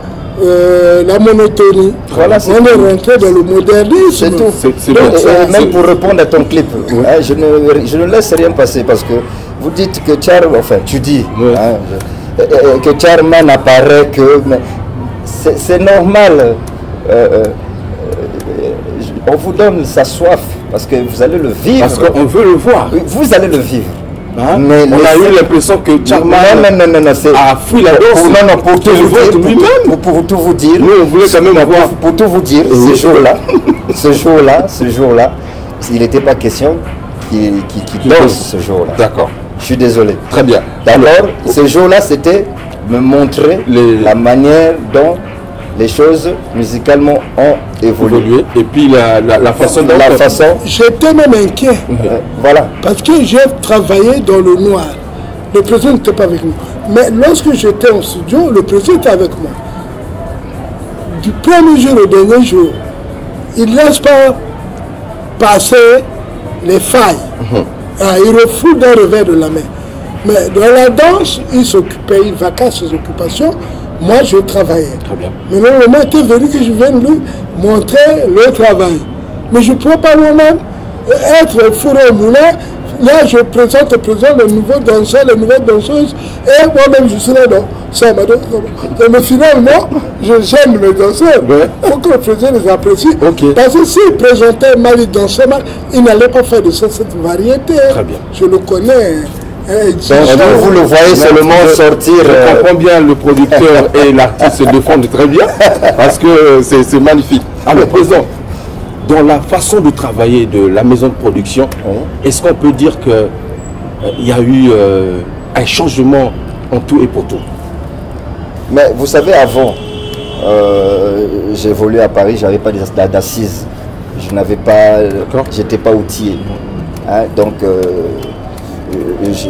la monotonie. Voilà, on est rentré dans le modernisme. C'est tout. Même pour répondre à ton clip, hein, je ne laisse rien passer parce que vous dites que tu dis que Charman apparaît que... C'est normal. On vous donne sa soif parce que vous allez le vivre. Parce qu'on veut le voir. Vous allez le vivre. Hein? Mais on a eu l'impression que Charman a fui la danse. Pour tout vous dire, nous on voulait quand même avoir... Pour tout vous dire, ce jour-là, il n'était pas question qu'il danse ce jour-là. D'accord. Je suis désolé. Très bien. D'abord, ce jour-là, c'était me montrer la manière dont les choses musicalement ont évolué. Et puis la façon dont... J'étais même inquiet. Voilà. Parce que j'ai travaillé dans le noir. Le président n'était pas avec nous. Mais lorsque j'étais en studio, le président était avec moi. Du premier jour au dernier jour, il ne laisse pas passer les failles. Il refoule d'un revers de la main. Mais dans la danse, il s'occupait, il vaquait ses occupations. Moi, je travaillais. Très bien. Mais le moment était venu que je vienne lui montrer le travail. Mais je ne peux pas moi-même être fourré au moulin. Là, je présente au président les nouveaux danseurs, les nouvelles danseuses. Et moi-même, je suis là dans ça. Mais finalement, je gêne mes danseurs. Il faut que le président les apprécie. Parce que s'il présentait mal, il dansait mal, il n'allait pas faire de cette variété. Très bien. Je le connais. Donc, vous le voyez seulement sortir. Je comprends bien, le producteur et l'artiste se défendent très bien parce que c'est magnifique. Alors, président, dans la façon de travailler de la maison de production, est-ce qu'on peut dire qu'il y a eu un changement en tout et pour tout? Mais vous savez, avant, j'ai évolué à Paris, je n'avais pas d'assises. Je n'avais pas, j'étais pas outillé. Hein, donc,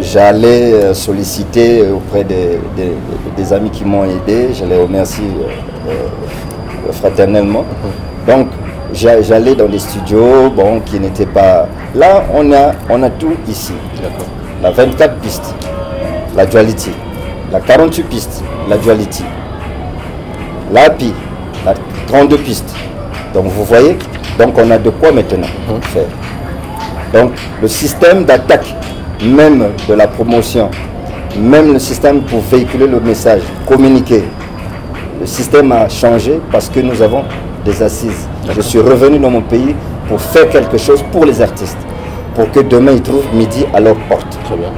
j'allais solliciter auprès des amis qui m'ont aidé, je les remercie fraternellement. Donc j'allais dans des studios qui n'étaient pas... Là on a tout ici. La 24 pistes, la duality. La 48 pistes, la duality. La API, la 32 pistes. Donc vous voyez, donc on a de quoi maintenant faire. Donc le système d'attaque, même de la promotion, même le système pour véhiculer le message, communiquer, le système a changé parce que nous avons des assises. Je suis revenu dans mon pays pour faire quelque chose pour les artistes, pour que demain ils trouvent midi à leur porte. Très bien.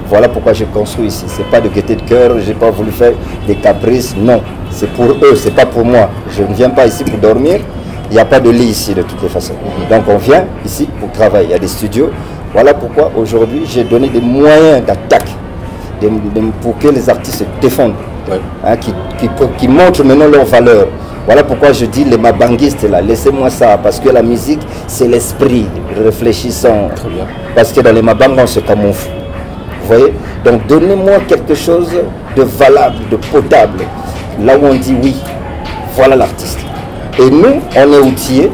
Voilà pourquoi j'ai construit ici. C'est pas de gaieté de cœur, j'ai pas voulu faire des caprices, non. C'est pour eux, c'est pas pour moi. Je ne viens pas ici pour dormir, il n'y a pas de lit ici de toutes les façons. Donc on vient ici pour travailler, il y a des studios. Voilà pourquoi aujourd'hui j'ai donné des moyens d'attaque pour que les artistes se défendent, hein, qui montrent maintenant leur valeur. Voilà pourquoi je dis les mabanguistes là, laissez-moi ça, parce que la musique c'est l'esprit réfléchissant. Très bien. Parce que dans les mabangs on se camoufle. Vous voyez? Donc donnez-moi quelque chose de valable, de potable. Là où on dit oui, voilà l'artiste. Et nous, on est outillés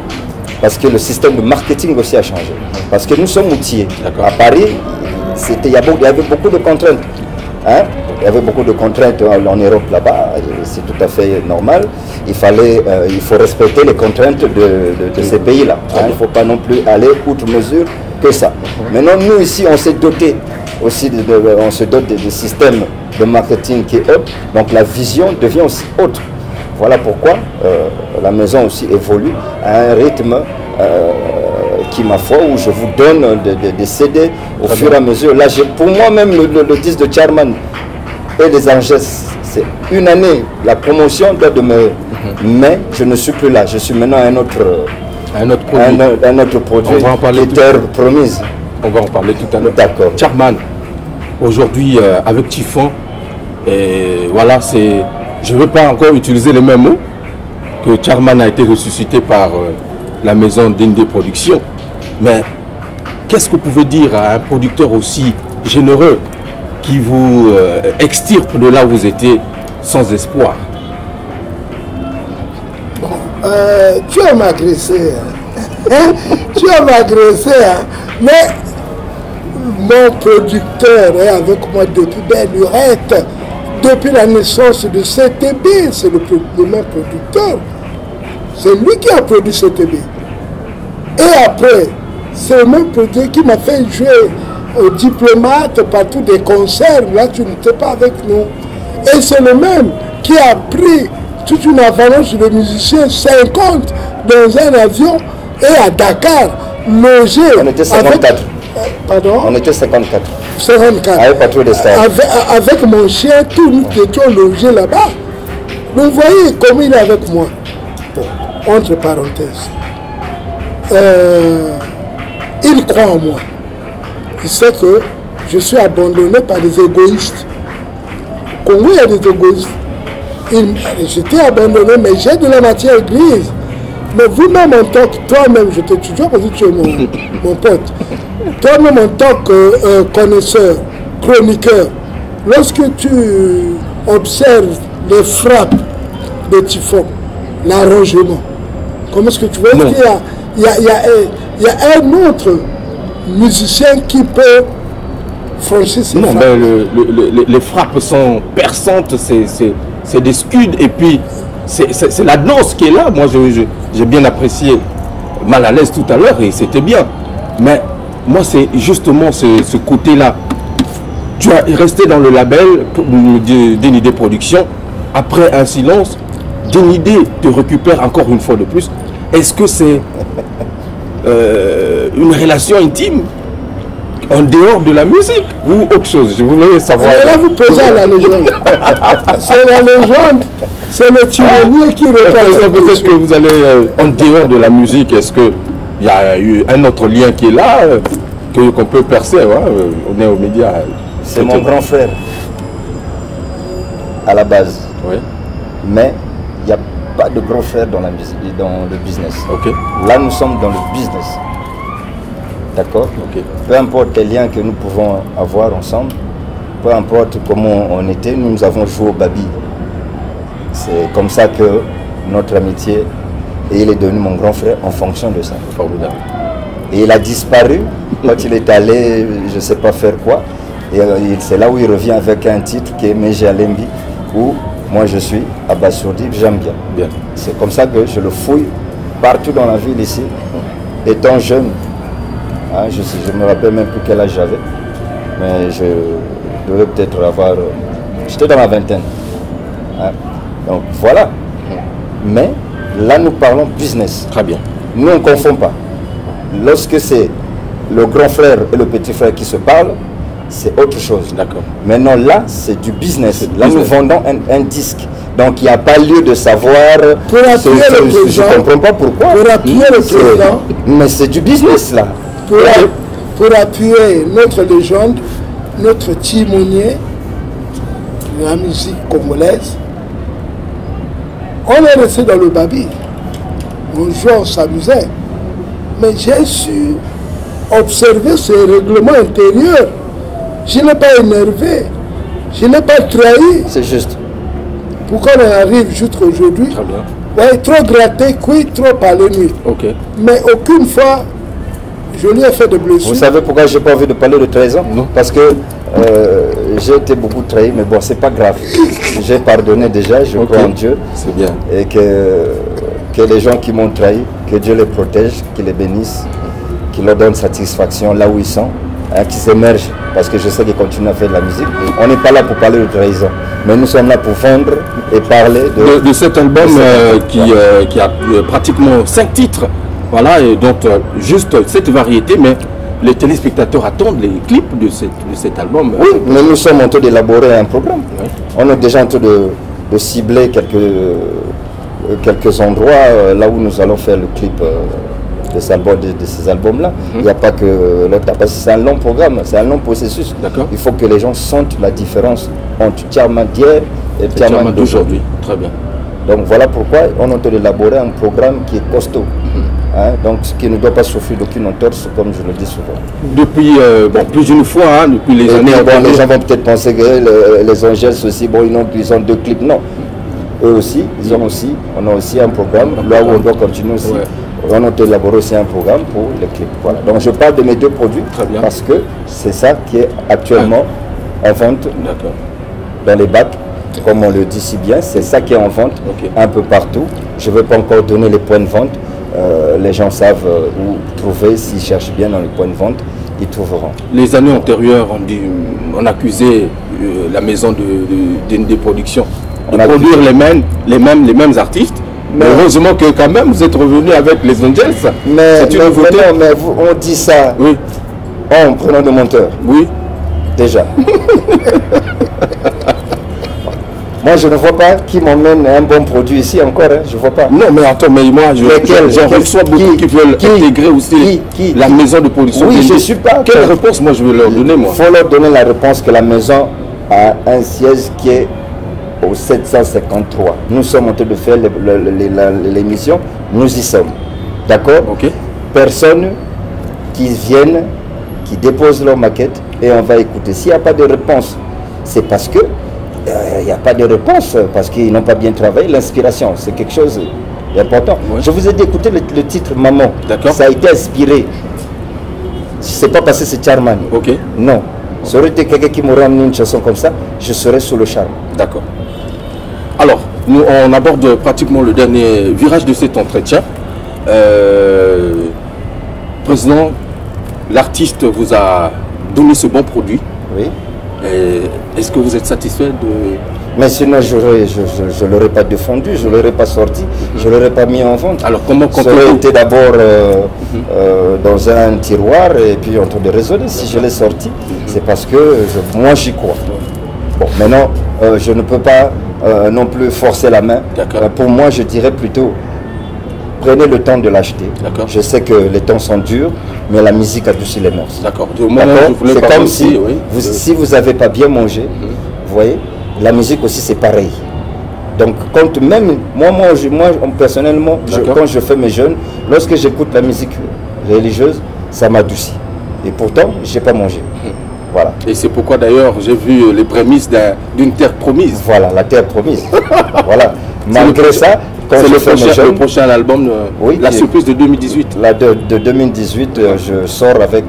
parce que le système de marketing aussi a changé. Parce que nous sommes outillés. À Paris, il y avait beaucoup de contraintes. Hein? Il y avait beaucoup de contraintes en Europe là-bas, c'est tout à fait normal. Il faut respecter les contraintes de ces pays-là. Hein? Il ne faut pas non plus aller outre mesure que ça. Maintenant, nous ici, on s'est doté aussi, on se dote de systèmes de marketing qui est haut, donc la vision devient aussi haute. Voilà pourquoi la maison aussi évolue à un rythme qui, ma foi, où je vous donne des CD au fur et à mesure. Là, pour moi-même, le disque de Charman et les Angers, c'est une année. La promotion doit demeurer. Mais je ne suis plus là. Je suis maintenant un autre produit. On va en parler Terre promise. On va en parler tout à l'heure. D'accord. Charman, aujourd'hui, avec Chiffon, et voilà, c'est... Je ne veux pas encore utiliser les mêmes mots que Charman a été ressuscité par la maison d'Indé Productions. Mais qu'est-ce que vous pouvez dire à un producteur aussi généreux qui vous extirpe de là où vous étiez sans espoir? Bon, tu vas m'agresser. Hein? Tu vas m'agresser. Hein? Mais mon producteur est avec moi depuis belle lurette. Depuis la naissance de CTB, c'est le même producteur. C'est lui qui a produit CTB. Et après, c'est le même producteur qui m'a fait jouer aux diplomates partout des concerts. Là, tu n'étais pas avec nous. Et c'est le même qui a pris toute une avalanche de musiciens 50 dans un avion et à Dakar, logé. On était 54. Pardon? On était 54. 54. Avec mon chien, tous nous qui étions logés là-bas. Vous voyez comment il est avec moi. Bon, entre parenthèses. Il croit en moi. Il sait que je suis abandonné par des égoïstes. Au Congo, il y a des égoïstes. J'étais abandonné, mais j'ai de la matière grise. Mais vous-même, en tant que toi-même, je te tutoie parce que tu es mon pote. Toi-même, en tant que connaisseur, chroniqueur, lorsque tu observes les frappes de Chiffon, l'arrangement, comment est-ce que tu vois qu'il y a un autre musicien qui peut franchir ces frappes? Mais les frappes sont perçantes, c'est des scuds, et puis c'est la danse qui est là. Moi, j'ai bien apprécié Mal à l'aise tout à l'heure, et c'était bien. Mais moi, c'est justement ce côté-là. Tu as resté dans le label d'Enidé Productions. Après un silence, Enidé te récupère encore une fois de plus. Est-ce que c'est une relation intime en dehors de la musique ou autre chose? Je voulais savoir. Et là, vous posez à la légende. C'est la légende. C'est le tyrannier qui représente. Peut-être que vous allez en dehors de la musique. Est-ce qu'il y a eu un autre lien qui est là qu'on peut percer? On est aux médias. C'est mon grand frère à la base. Oui. Mais il n'y a pas de grand frère dans la musique, dans le business. Okay. Là, nous sommes dans le business. D'accord? Okay. Peu importe les liens que nous pouvons avoir ensemble, peu importe comment on était, nous avons joué au babi. C'est comme ça que notre amitié, et il est devenu mon grand frère en fonction de ça. Formidable. Et il a disparu quand il est allé, je ne sais pas faire quoi. Et c'est là où il revient avec un titre qui est Meji Alembi, où moi je suis abasourdi, j'aime bien. Bien. C'est comme ça que je le fouille partout dans la ville ici, étant jeune. Hein, je ne me rappelle même plus quel âge j'avais, mais je devais peut-être avoir... J'étais dans la vingtaine. Hein, donc voilà. Mais là nous parlons business. Très bien. Nous on ne confond pas. Lorsque c'est le grand frère et le petit frère qui se parlent, c'est autre chose. D'accord. Maintenant là, c'est du business. Là, nous vendons un disque. Donc il n'y a pas lieu de savoir. Pour appuyer le président. Je ne comprends pas pourquoi. Pour appuyer le président. Mais c'est du business là. Pour appuyer notre légende, notre timonier de la musique congolaise, on est resté dans le babi. On jouait, on s'amusait. Mais j'ai su observer ce règlement intérieur. Je n'ai pas énervé. Je n'ai pas trahi. C'est juste. Pourquoi on arrive jusqu'aujourd'hui? Très bien. Ouais, trop gratté, oui, trop parlé nuit. Ok. Mais aucune fois, je lui ai fait de blessures. Vous savez pourquoi j'ai pas envie de parler de trahison? Non. Parce que j'ai été beaucoup trahi, mais bon, c'est pas grave. J'ai pardonné déjà, je crois en Dieu. C'est bien. Et que les gens qui m'ont trahi, que Dieu les protège, qu'il les bénisse, qu'il leur donne satisfaction là où ils sont, hein, qu'ils émergent. Parce que je sais qu'ils continuent à faire de la musique. On n'est pas là pour parler de trahison, mais nous sommes là pour vendre et parler de cet album qui a pratiquement 5 titres. Voilà, et donc juste cette variété, mais les téléspectateurs attendent les clips de cet album. Oui, mais nous sommes en train d'élaborer un programme. Oui. On est déjà en train de cibler quelques endroits là où nous allons faire le clip de ces albums-là. Il n'y a pas que l'autre, parce que c'est un long programme, c'est un long processus. Il faut que les gens sentent la différence entre Tcharma d'hier et Tcharma d'aujourd'hui. Très bien. Donc voilà pourquoi on est en train d'élaborer un programme qui est costaud. Hein, donc ce qui ne doit pas souffrir d'aucune entorse, comme je le dis souvent. Depuis plus d'une fois, hein, depuis les années... Bon, les gens vont peut-être penser que les Angels aussi, bon, ils ont 2 clips. Non. Eux aussi, on a aussi un programme, là où on doit continuer aussi. Ouais. On a élaboré aussi un programme pour les clips. Voilà. Donc je parle de mes 2 produits parce que c'est ça qui est actuellement en vente dans les bacs, comme on le dit si bien. C'est ça qui est en vente un peu partout. Je ne veux pas encore donner les points de vente. Les gens savent où trouver. S'ils cherchent bien dans les points de vente, ils trouveront. Les années antérieures, on accusait la maison des productions de produire les mêmes artistes. Mais heureusement que quand même vous êtes revenu avec les Angels. Mais on dit ça en prenant de monteur. Oui. Déjà. Moi, je ne vois pas qui m'emmène un bon produit ici encore. Hein, je ne vois pas. Non, mais attends, mais moi, j'en reçois beaucoup qui veulent intégrer aussi la maison de production. Oui, je ne suis pas. Quelle réponse moi je vais leur donner, moi? Il faut leur donner la réponse que la maison a un siège qui est au 753. Nous sommes en train de faire l'émission. Nous y sommes. D'accord? Personne qui viennent, qui déposent leur maquette et on va écouter. S'il n'y a pas de réponse, c'est parce que il n'y a pas de réponse, parce qu'ils n'ont pas bien travaillé. L'inspiration, c'est quelque chose d'important. Je vous ai dit d'écouter le titre Maman. Ça a été inspiré. Ce n'est pas parce que c'est Charman. Non. Ça aurait été quelqu'un qui m'aurait amené une chanson comme ça, je serais sous le charme. D'accord. Alors, on aborde pratiquement le dernier virage de cet entretien. Président, l'artiste vous a donné ce bon produit. Oui. Est-ce que vous êtes satisfait de... Mais sinon, je ne l'aurais pas défendu, je ne l'aurais pas sorti, je ne l'aurais pas mis en vente. Alors comment ça aurait été d'abord dans un tiroir et puis en train de raisonner. Si je l'ai sorti, c'est parce que moi j'y crois. Bon, maintenant, je ne peux pas non plus forcer la main. Pour moi, je dirais plutôt, prenez le temps de l'acheter. Je sais que les temps sont durs, mais la musique adoucit les mœurs. C'est comme si, si vous n'avez pas bien mangé, vous voyez, la musique aussi c'est pareil. Donc quand même, moi personnellement, quand je fais mes jeûnes, lorsque j'écoute la musique religieuse, ça m'adoucit. Et pourtant, je n'ai pas mangé. Voilà. Et c'est pourquoi d'ailleurs j'ai vu les prémices d'une terre promise. Voilà, la terre promise. Voilà. Malgré ça, c'est le prochain album, la surprise de 2018. De 2018, je sors avec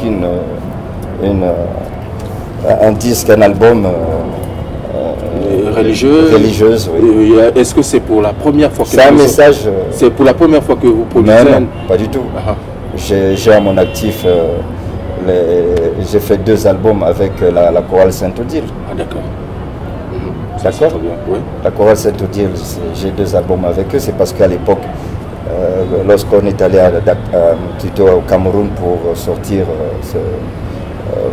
un disque, un album religieuse. Oui. Est-ce que c'est pour la première fois que c'est un message. C'est pour la première fois que vous produisez? Non, pas du tout. J'ai à mon actif, j'ai fait 2 albums avec la chorale Saint-Odile. Ah d'accord. D'accord. Oui. La chorale Saint-Odile, j'ai 2 albums avec eux. C'est parce qu'à l'époque, lorsqu'on est allé plutôt au Cameroun pour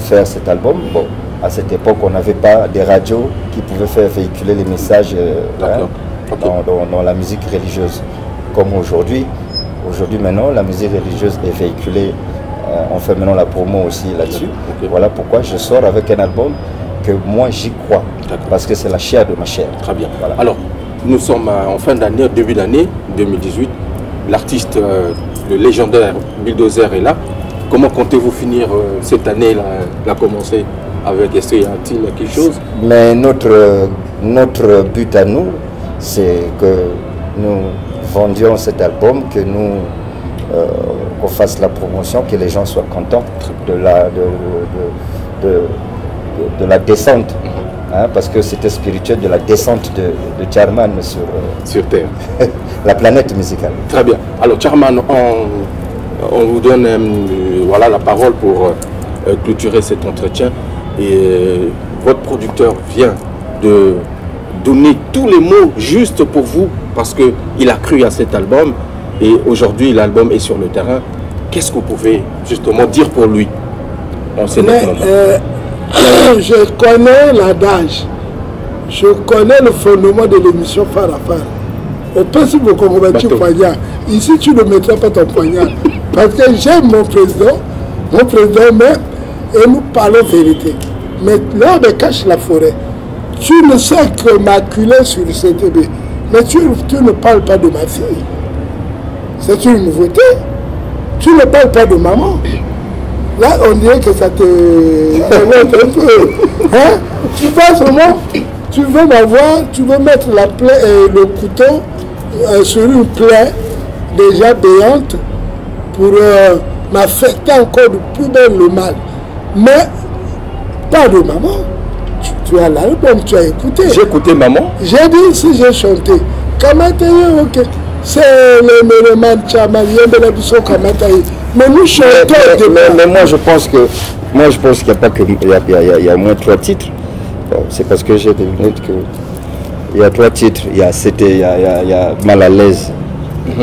faire cet album, bon, à cette époque, on n'avait pas des radios qui pouvaient faire véhiculer les messages dans la musique religieuse. Comme aujourd'hui. Aujourd'hui, maintenant, la musique religieuse est véhiculée. On fait maintenant la promo aussi là-dessus. Voilà pourquoi je sors avec un album que moi j'y crois, parce que c'est la chair de ma chair. Très bien. Voilà. Alors, nous sommes en fin d'année, début d'année 2018. L'artiste, le légendaire Bulldozer est là. Comment comptez-vous finir cette année, là, commencer? avec, est-ce qu'il y a-t-il quelque chose? Mais notre but à nous, c'est que nous vendions cet album, que nous qu'on fasse la promotion, que les gens soient contents de la descente. Hein, parce que c'était spirituel de la descente de Charman sur Terre. La planète musicale. Très bien. Alors Charman, on vous donne voilà, la parole pour clôturer cet entretien. Et votre producteur vient de donner tous les mots justes pour vous parce qu'il a cru à cet album et aujourd'hui l'album est sur le terrain. Qu'est-ce que vous pouvez justement dire pour lui dans ces moments? Je connais l'adage, je connais le fondement de l'émission Phare à Phare. Au principe, au Congo, tu poignard. Ici, tu ne mettras pas ton poignard. Parce que j'aime mon président même, et nous parlons vérité. Mais là, on cache la forêt. Tu ne sais que maculer sur le CTB, mais tu ne parles pas de ma fille. C'est une nouveauté. Tu ne parles pas de maman. Là, on dirait que ça te remonte un peu. Hein? Tu passes vraiment, tu veux m'avoir, tu veux mettre la plaie, le couteau sur une plaie déjà béante pour m'affecter encore de plus belle le mal. Mais pas de maman. Tu as l'album, tu as écouté. J'ai écouté maman. J'ai dit si j'ai chanté. Kamataye, ok. C'est le Méloman Charman, mais nous chantons. Mais moi je pense qu'il n'y a pas que. Il y a au moins 3 titres. Bon, c'est parce que j'ai deviné qu'il y a 3 titres. Il y a Mal à l'aise.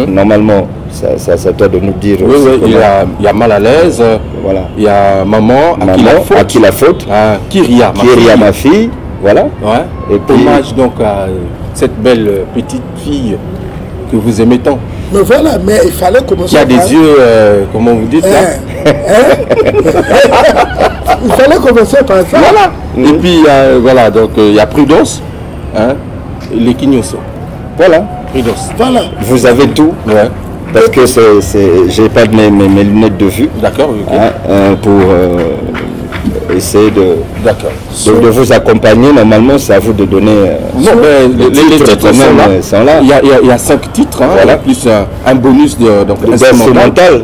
Normalement, ça doit de nous dire. Oui, il y a Mal à l'aise. Voilà. Il y a Maman, à qui la faute. Kyria, ma fille. Voilà. Ouais. Et puis, hommage donc à cette belle petite fille que vous aimez tant. Mais voilà, mais il fallait commencer. Qui a des yeux, comment vous dites là il fallait commencer par ça. Voilà. Et puis, voilà, donc il y a Prudence, hein, les Kinyoso. Voilà. Prudence. Voilà. Vous avez tout. Ouais. Parce que j'ai pas mes lunettes de vue. D'accord, okay. Hein, pour essayer de vous accompagner. Normalement, c'est à vous de donner. Non, les titres sont là. Il y a 5 titres, hein, voilà. Plus un bonus d'instrumental.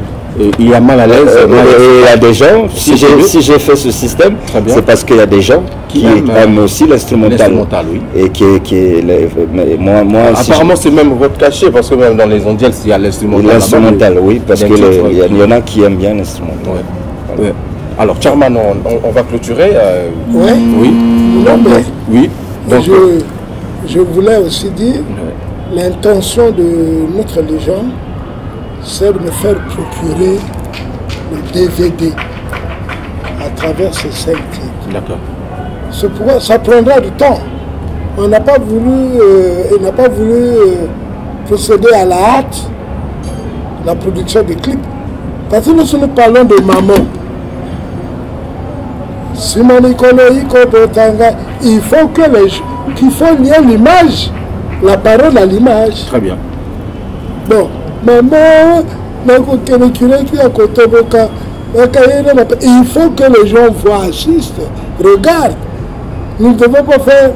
Il y a Mal à l'aise. Il y a des gens, si j'ai fait ce système, c'est parce qu'il y a des gens qui aiment aussi l'instrumental. Oui. Et moi apparemment, c'est même votre cachet, parce que même dans les ondiels, il y a l'instrumental. L'instrumental, oui, parce qu'il y en a qui aiment bien l'instrumental. Ouais. Voilà. Ouais. Alors, Charman, on va clôturer. Oui. Non, mais oui. Donc, je voulais aussi dire, l'intention de notre légende, c'est de me faire procurer le DVD à travers ces 5 titres. D'accord. C'est pourquoi ça prendra du temps. On n'a pas voulu, procéder à la hâte, la production des clips. Parce que nous parlons de maman. Il faut qu'il faut lier l'image, la parole à l'image. Très bien. Bon, maman, il faut que les gens voient, assistent, regardent. Nous ne devons pas faire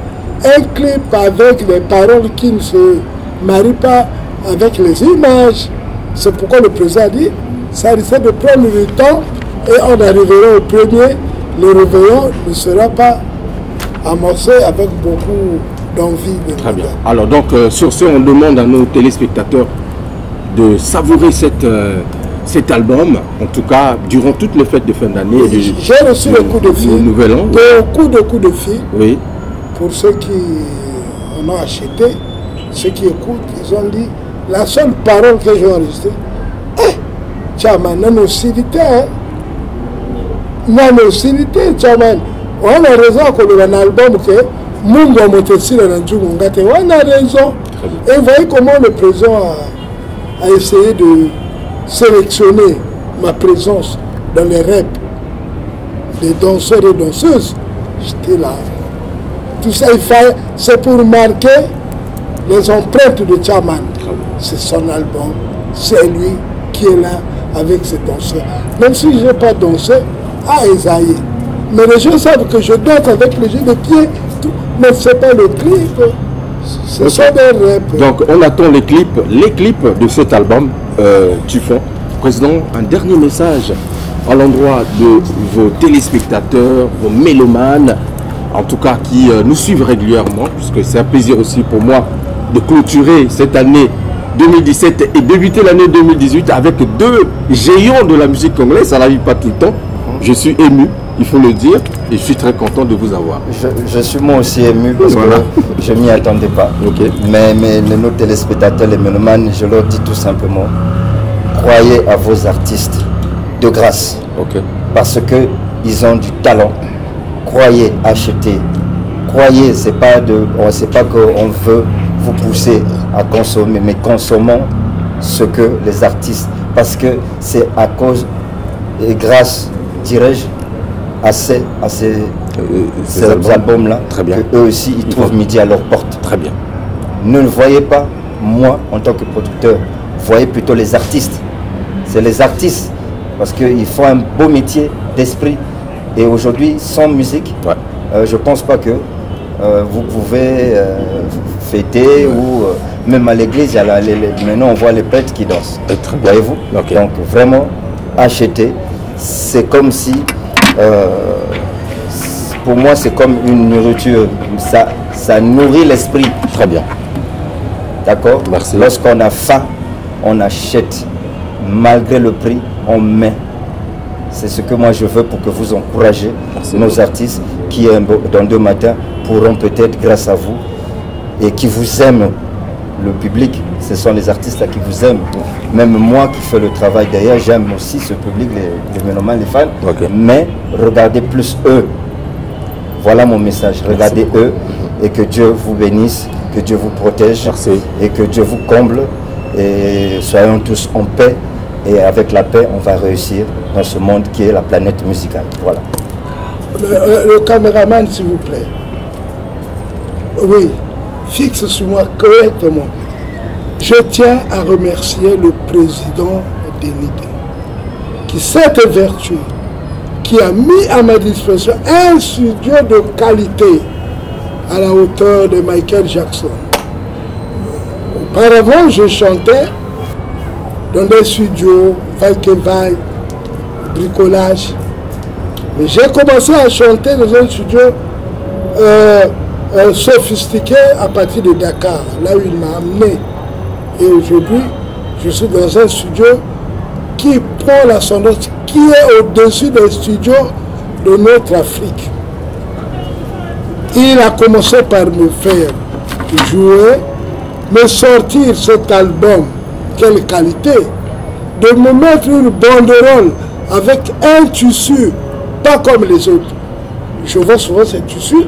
un clip avec des paroles qui ne se marient pas avec les images. C'est pourquoi le président a dit, ça risque de prendre le temps et on arrivera au premier. Le réveillon ne sera pas amorcé avec beaucoup d'envie. Très bien. Alors donc, sur ce, on demande à nos téléspectateurs de savourer cet album, en tout cas, durant toutes les fêtes de fin d'année. J'ai reçu le coup de fil. Nouvel an. Beaucoup de coups de fil. Oui. Pour ceux qui en ont acheté, ceux qui écoutent, ils ont dit, la seule parole que j'ai enregistrée, Charman, non hostilité, hein. Non hostilité, Charman. On a raison qu'on a un album que Mungo Motessila Nanjungate. On a raison. Et vous voyez comment le président a essayé de sélectionner ma présence dans les reps des danseurs et danseuses. J'étais là. Tout ça, c'est pour marquer les empreintes de Charman. C'est son album, c'est lui qui est là avec ses danseurs. Même si je n'ai pas dansé, Esaïe, Mais les gens savent que je danse avec les jeux de pied, tout. Mais ce n'est pas le clip. Ce sont des rap. Donc on attend les clips de cet album, Tufon. Président, un dernier message à l'endroit de vos téléspectateurs, vos mélomanes, en tout cas qui nous suivent régulièrement, puisque c'est un plaisir aussi pour moi de clôturer cette année 2017 et débuter l'année 2018 avec deux géants de la musique congolaise. Ça n'arrive pas tout le temps. Je suis ému, il faut le dire, et je suis très content de vous avoir. Je suis moi aussi ému parce que je ne m'y attendais pas. Okay. Mais nos téléspectateurs, les mélomanes, je leur dis tout simplement, croyez à vos artistes de grâce. Okay. Parce qu'ils ont du talent. Croyez, achetez. Croyez, c'est pas qu'on veut vous pousser à consommer, mais consommons ce que les artistes, parce que c'est à cause et grâce, dirais-je, à ces albums-là, qu'eux aussi ils trouvent midi à leur porte. Très bien. Ne le voyez pas, moi en tant que producteur, voyez plutôt les artistes. C'est les artistes, parce qu'ils font un beau métier d'esprit. Et aujourd'hui, sans musique, je ne pense pas que vous pouvez fêter ou même à l'église, maintenant on voit les prêtres qui dansent. Voyez-vous? Okay. Donc vraiment, acheter, c'est comme si, pour moi c'est comme une nourriture, ça nourrit l'esprit. Très bien. D'accord? Merci. Lorsqu'on a faim, on achète. Malgré le prix, on met. C'est ce que moi je veux pour que vous encouragez nos artistes qui, dans 2 matins, pourront peut-être, grâce à vous, et qui vous aiment, le public, ce sont les artistes là qui vous aiment. Même moi qui fais le travail derrière, j'aime aussi ce public, les mélomanes, les fans. Okay. Mais regardez plus eux. Voilà mon message. Regardez eux et que Dieu vous bénisse, que Dieu vous protège. Merci. Et que Dieu vous comble. Et soyons tous en paix. Et avec la paix, on va réussir dans ce monde qui est la planète musicale. Voilà. Le caméraman, s'il vous plaît. Oui, fixe sur moi correctement. Je tiens à remercier le président Denide, qui cette vertu, qui a mis à ma disposition un studio de qualité à la hauteur de Michael Jackson. Auparavant, je chantais dans des studios, vaille, bricolage. Mais j'ai commencé à chanter dans un studio sophistiqué à partir de Dakar, là où il m'a amené. Et aujourd'hui, je suis dans un studio qui prend la sonorité, qui est au-dessus des studios de notre Afrique. Il a commencé par me faire jouer, me sortir cet album. Quelle qualité, de me mettre une banderole avec un tissu, pas comme les autres. Je vois souvent ces tissus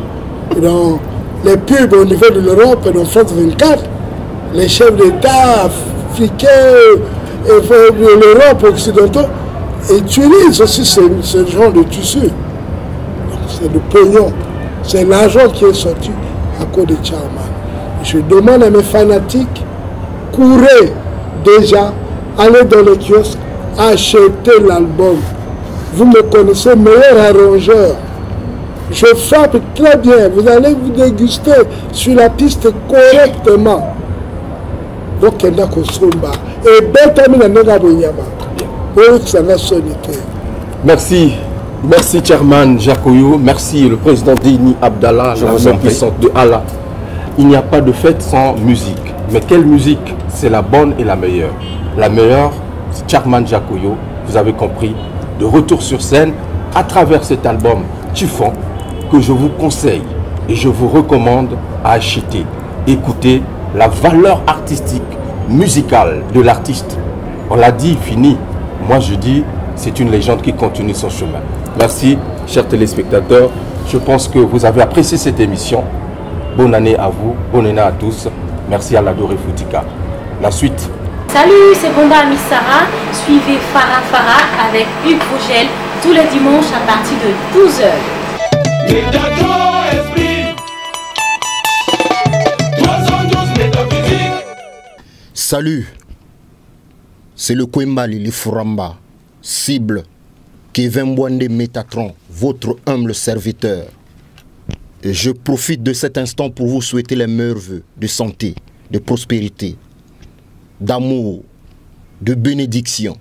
dans les pubs au niveau de l'Europe et dans France 24. Les chefs d'État africains et de l'Europe occidentale utilisent aussi ce genre de tissu. C'est le pognon, c'est l'argent qui est sorti à cause de Charman. Je demande à mes fanatiques, courez déjà, allez dans le kiosque, achetez l'album. Vous me connaissez, meilleur arrangeur. Je frappe très bien, vous allez vous déguster sur la piste correctement. Donc, il y a et merci. Merci, Chairman Jacoyo. Merci, le président Dini Abdallah, la main puissante de Allah. Il n'y a pas de fête sans musique. Mais quelle musique? C'est la bonne et la meilleure. La meilleure, c'est Chairman Jacoyo. Vous avez compris. De retour sur scène à travers cet album Tufon que je vous conseille et je vous recommande à acheter. Écoutez la valeur artistique, musicale de l'artiste. On l'a dit, fini. Moi je dis, c'est une légende qui continue son chemin. Merci, chers téléspectateurs. Je pense que vous avez apprécié cette émission. Bonne année à vous, bonne année à tous. Merci à l'Adoré Foutika. La suite. Salut, c'est Bomba Amissara. Suivez Farah Farah avec Hugues Vogel tous les dimanches à partir de 12h. Salut, c'est le Kwemba Lili Furamba, cible Kevin Mbouande Métatron, votre humble serviteur. Et je profite de cet instant pour vous souhaiter les meilleurs vœux de santé, de prospérité, d'amour, de bénédiction.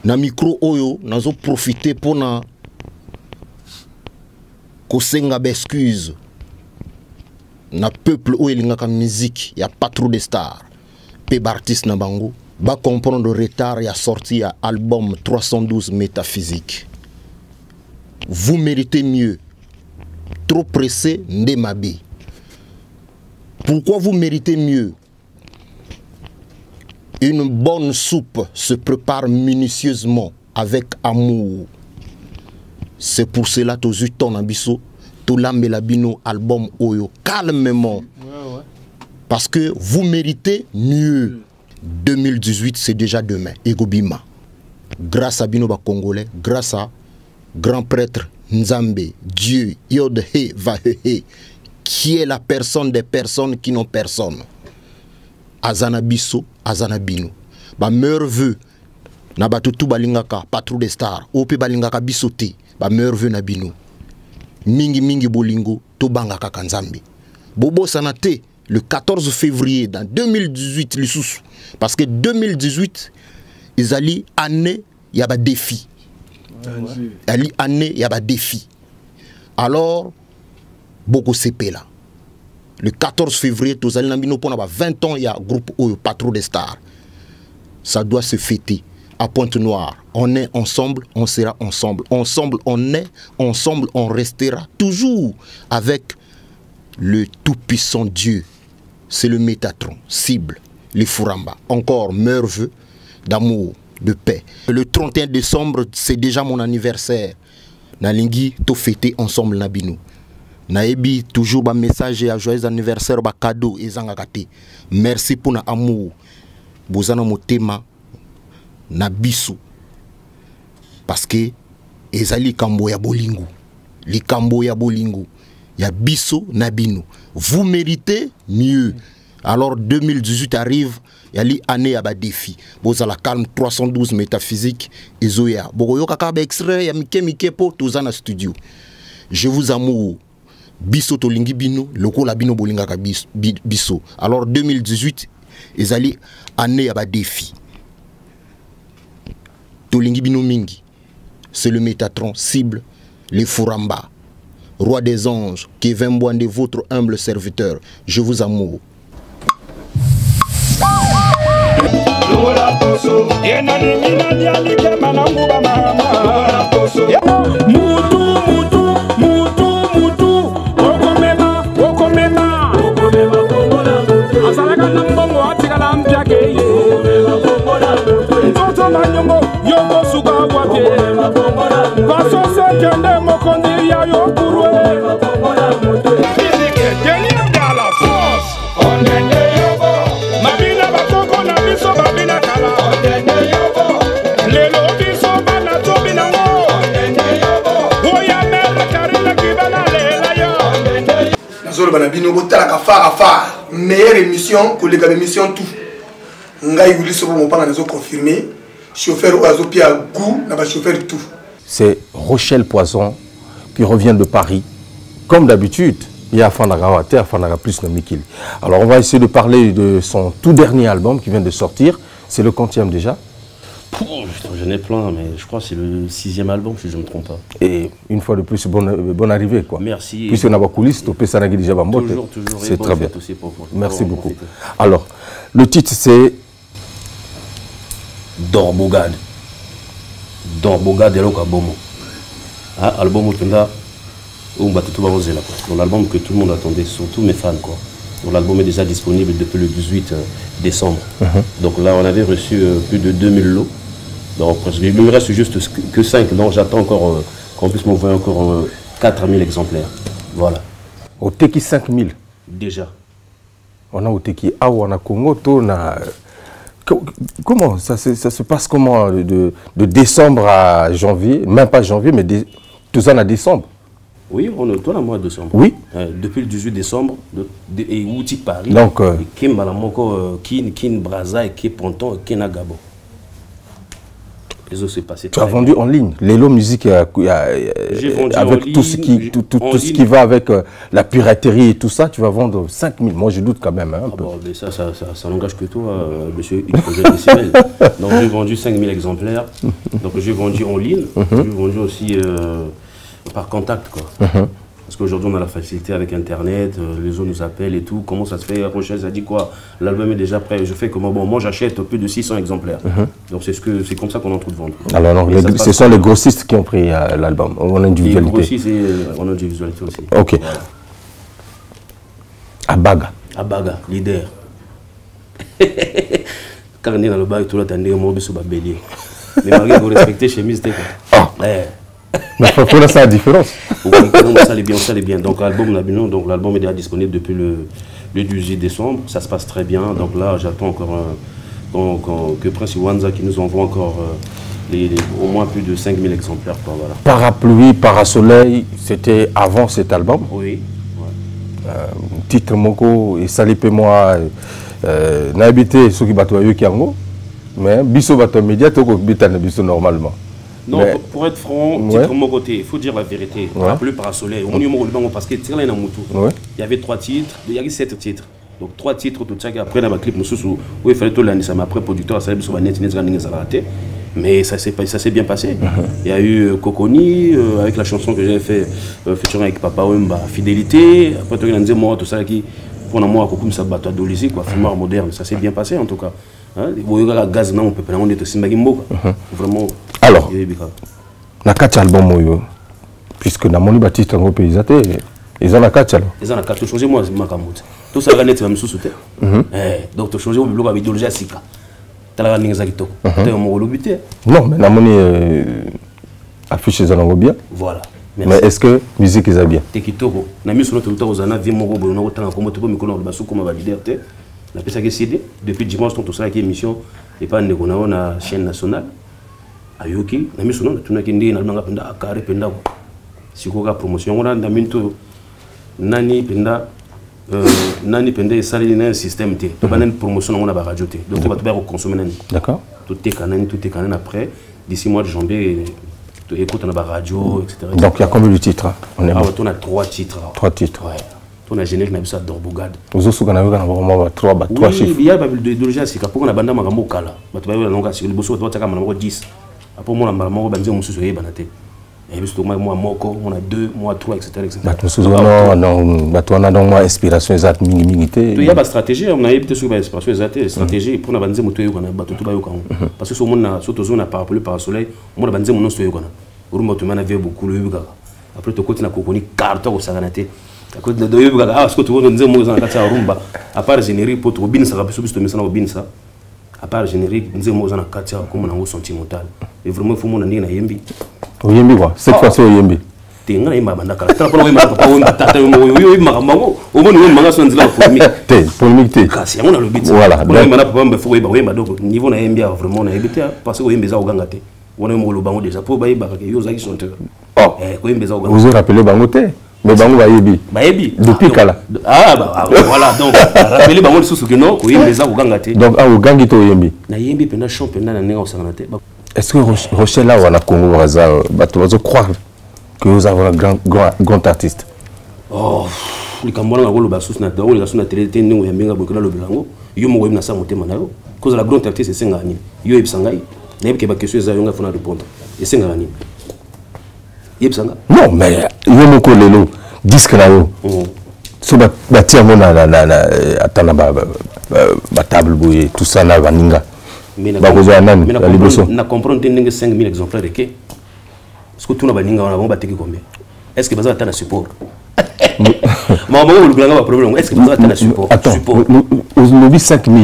Na micro oyo, nazo profiter pour na kosenga excuse. Na peuple oyo lingaka musique, y a pas trop de stars. Pe artiste na bango, ba comprendre le retard y a sorti à album 312 métaphysique. Vous méritez mieux. Trop pressé, ndemabe. Pourquoi vous méritez mieux? Une bonne soupe se prépare minutieusement avec amour. C'est pour cela que tu as eu ton abisso, tu l'as mis album Oyo calmement. Parce que vous méritez mieux. 2018, c'est déjà demain. Egobima. Grâce à Binoba Congolais, grâce à grand prêtre Nzambe, Dieu, Yod He Va He, qui est la personne des personnes qui n'ont personne. Azana Bisso, Azana Bino. Ba meilleur vœu, na batutu balingaka, patrouille des stars, ope balingaka bisote, ba meilleur vœu na Bino. Mingi mingi bolingo, to bangaka kanzambi. Bobo sanate, le 14 février, dans 2018, l'issous. Parce que 2018, ils allaient année, il y a des défis. Ali année, il y a des défis. Alors, beaucoup CP là. Le 14 février, tous allez nambino pour 20 ans, il y a un groupe Patrouille des stars. Ça doit se fêter à Pointe-Noire. On est ensemble, on sera ensemble. Ensemble, on est, ensemble, on restera toujours avec le tout-puissant Dieu. C'est le Métatron, cible, les Furamba. Encore meilleurs vœux d'amour, de paix. Le 31 décembre, c'est déjà mon anniversaire. Nalingi, to fêter ensemble Nabino. Naebi, toujours un message et un joyeux anniversaire, un cadeau et zangakate. Merci pour l'amour. Bozana motema nabisu. Parce que ezali kambo ya bolingo. Li kambo ya bolingo. Ya biso nabino. Vous méritez mieux. Alors 2018 arrive, yali année à ba défi. Bozala calme 312 métaphysique et zoya. Bogoyo kaka ba extrait ya mike po tozana studio. Je vous amour. Biso tolingi bino, loko la bino bolinga ka biso. Alors 2018, ils allaient année à ba défi. Tolingi bino mingi. C'est le Métatron, cible, les Furamba. Roi des anges, Kevin Mbouande, votre humble serviteur. Je vous amour. Meilleure émission que les émissions tout. Ngai Willy Sobo mon parent nous confirmé. Chauffeur oiseau pia goût n'a pas chauffeur tout. C'est Rochelle Poisson qui revient de Paris. Comme d'habitude, il y a Fanagawate, Fanaga plus Namikili. Alors on va essayer de parler de son tout dernier album qui vient de sortir. C'est le 40e déjà. J'en ai plein, mais je crois que c'est le 6e album, si je ne me trompe pas. Et une fois de plus, bonne arrivée, quoi. Merci. Puisque on a coulisses, toujours. C'est très bien. Merci beaucoup. Profiter. Alors, le titre c'est Dorbogade. Dorbogade et Lokabomo. Album où on a l'album que tout le monde attendait, surtout mes fans, quoi. Donc l'album est déjà disponible depuis le 18 décembre. Donc là, on avait reçu plus de 2000 lots. Donc il me reste juste que 5. Donc j'attends encore qu'on puisse m'envoyer encore 4000 exemplaires. Voilà. Au Teki 5000 déjà. On a au Teki Awa, on a Congo, comment ça se passe comment de décembre à janvier, même pas janvier, mais tout ça en décembre. Oui, on est au mois de décembre. Oui. Depuis le 18 décembre, et Outi Paris, donc, Kim Balamoko, Kin Braza, et Kin Ponton, et Kin Agabo. Les autres, c'est passé. Tu as vendu en ligne. Lelo Musique, avec tout ce qui va avec la piraterie et tout ça, tu vas vendre 5 000. Moi, je doute quand même un peu. Bon, mais ça n'engage que toi, monsieur. Donc, j'ai vendu 5 000 exemplaires. Donc, j'ai vendu en ligne. J'ai vendu aussi par contact, quoi. Parce qu'aujourd'hui, on a la facilité avec Internet, les autres nous appellent et tout. Comment ça se fait? Rochelle a dit quoi? L'album est déjà prêt. Je fais comment? Bon, moi, j'achète plus de 600 exemplaires. Donc, c'est comme ça qu'on est en train de vendre. Alors, non, ce sont les grossistes qui ont pris l'album, en individualité. Les grossistes et en individualité aussi. Ok. Voilà. Abaga. Abaga, leader. Quand on est dans le bac, tout le temps, on est mort sur le bélier. Mais malgré que vous respectez chez Mystère. Mais il faut laisser la différence. Oui, ça allait bien. Donc l'album est déjà disponible depuis le 18 décembre. Ça se passe très bien. Donc là, j'attends encore que Prince Iwanza qui nous envoie encore au moins plus de 5 000 exemplaires. Voilà. Parapluie, Parasoleil, c'était avant cet album. Oui. Ouais. Titre Moko et Salipé-moi, n'habité ceux qui battent au Kiango, mais Bisso battent média, tout le Bisso normalement. Non, mais, pour être franc, titre mon côté, il faut dire la vérité. Parapluie, Parasoleil, on y est parce que il y avait 3 titres, il y avait 7 titres. Donc 3 titres, tout ça, après, dans le clip, où il fallait tout l'année, ça m'a après producteur, ça a raté. Mais ça s'est bien passé. Il y a eu Coconi, avec la chanson que j'ai fait, featuring avec Papa Wemba, Fidélité. Après, tu as dit, moi, tout ça, qui, pour moi, comme ça, bateau d'Olysée, quoi, fumeur moderne. Ça s'est bien passé, en tout cas. Il y a gaz, non, on peut pas, on est aussi vraiment. Alors, na 4 albums, puisque dans mon Baptiste, en pays, ils ont la 4 albums. Ils ont la 4, changez moi, ma camoute. Tout ça, tu vas me sous-souter. Donc, tu changes le blog avec Idéologie à Sika. Tu as la Ningazakito. Tu as mon lobité. Non, mais dans mon affiche, ils ont bien. Voilà. Mais est-ce que musique est bien? Tekitoko. Na mis sur notre temps aux années, vie mon robot, on a autant comme tu peux me connaître, basou comme ma liberté. La personne qui est CD depuis dimanche, tout ça qui est émission et pas ne connaît on a chaîne nationale. Ayoki, na mis sur notre tourna qui ndi na nga penda carré penda. Si ko ka promotion on a na minto nani penda et ça il y a un système t. Tu as une promotion on a ba radio t. Donc tu vas te consommer nani. D'accord. Tout est canon après d'ici mois de janvier. Écoute, on a la radio, etc. Donc il y a combien de titres? On a 3 titres. 3 titres. Ouais. On a générique, on a ça d'Orbogade. Vous aussi, on a vraiment 3 chiffres. Il y a l'idéologie, c'est qu'on a bandé Magambo Kala. Tu vas voir, le bosso, tu vas voir 10. Après, moi, on a bandé mon sous-soleil, banate. Et puis, moi, Moko, on a 2, moi, 3, etc. On a donc inspiration exacte, minimité. Il y a une stratégie, on a une inspiration exacte, stratégie pour la bandé moto, on a battu tout le monde. Parce que sur on a parapluie par soleil, on a bandé mon nom sur Yogana. Urumba tu m'as vu beaucoup le Yuga. Après tu côté na Coconi carte au Saganate. À côté de Yuga, ah ce que tu vois nous disons dans la rumba. À part générique pour tu bin ça rapide sur mais ça na bin ça. À part générique nous disons dans la katia comme na sentimental. Et vraiment faut mon na yembi. O yembi quoi. Cette fois-ci o yembi. Tinga yemba bandaka. Tra pour yemba papa yemba tata yemba mango. Au moins yemba manga sonzila polémique. Polémique. Kasi on a le bit. Voilà. Donc yemba papa faut yemba donc niveau na yembi vraiment na yebité parce que yemba za ogangate. On a eu le bango déjà pour bailler barque yo zaki chanteur. Oh. Vous vous rappelez bangoté? Mais bango bayebi. Bayebi. Depuis kala. Ah bah voilà donc rappelez bango sous que non ko yembi za ogangate. Donc ah ogangi to yembi. Na yembi pena championnat na nenga osanganate. Est-ce que Rochelle là on a Congo Braza bato bazo croire que vous avez un grand artiste? Oh, les Cambodgiens ont le bassus na dawo les na télé tengo ya minga bokela le bilango. Yo mo web na sa motema na yo. Cause la grande artiste c'est ngani. Yo ebsangai. N'est pas question de ça, faut répondre. Et c'est gagné. Non, mais il y a beaucoup de disques là. So bâtir mon table bouillée, tout ça là vaninga. Mais na comprendre 5 000 exemplaires de quai. Parce que tout na vaninga on a battu combien? Est-ce que besoin de support? Maman le blanc problème. Est-ce que besoin de support? Attends, nous 5 000.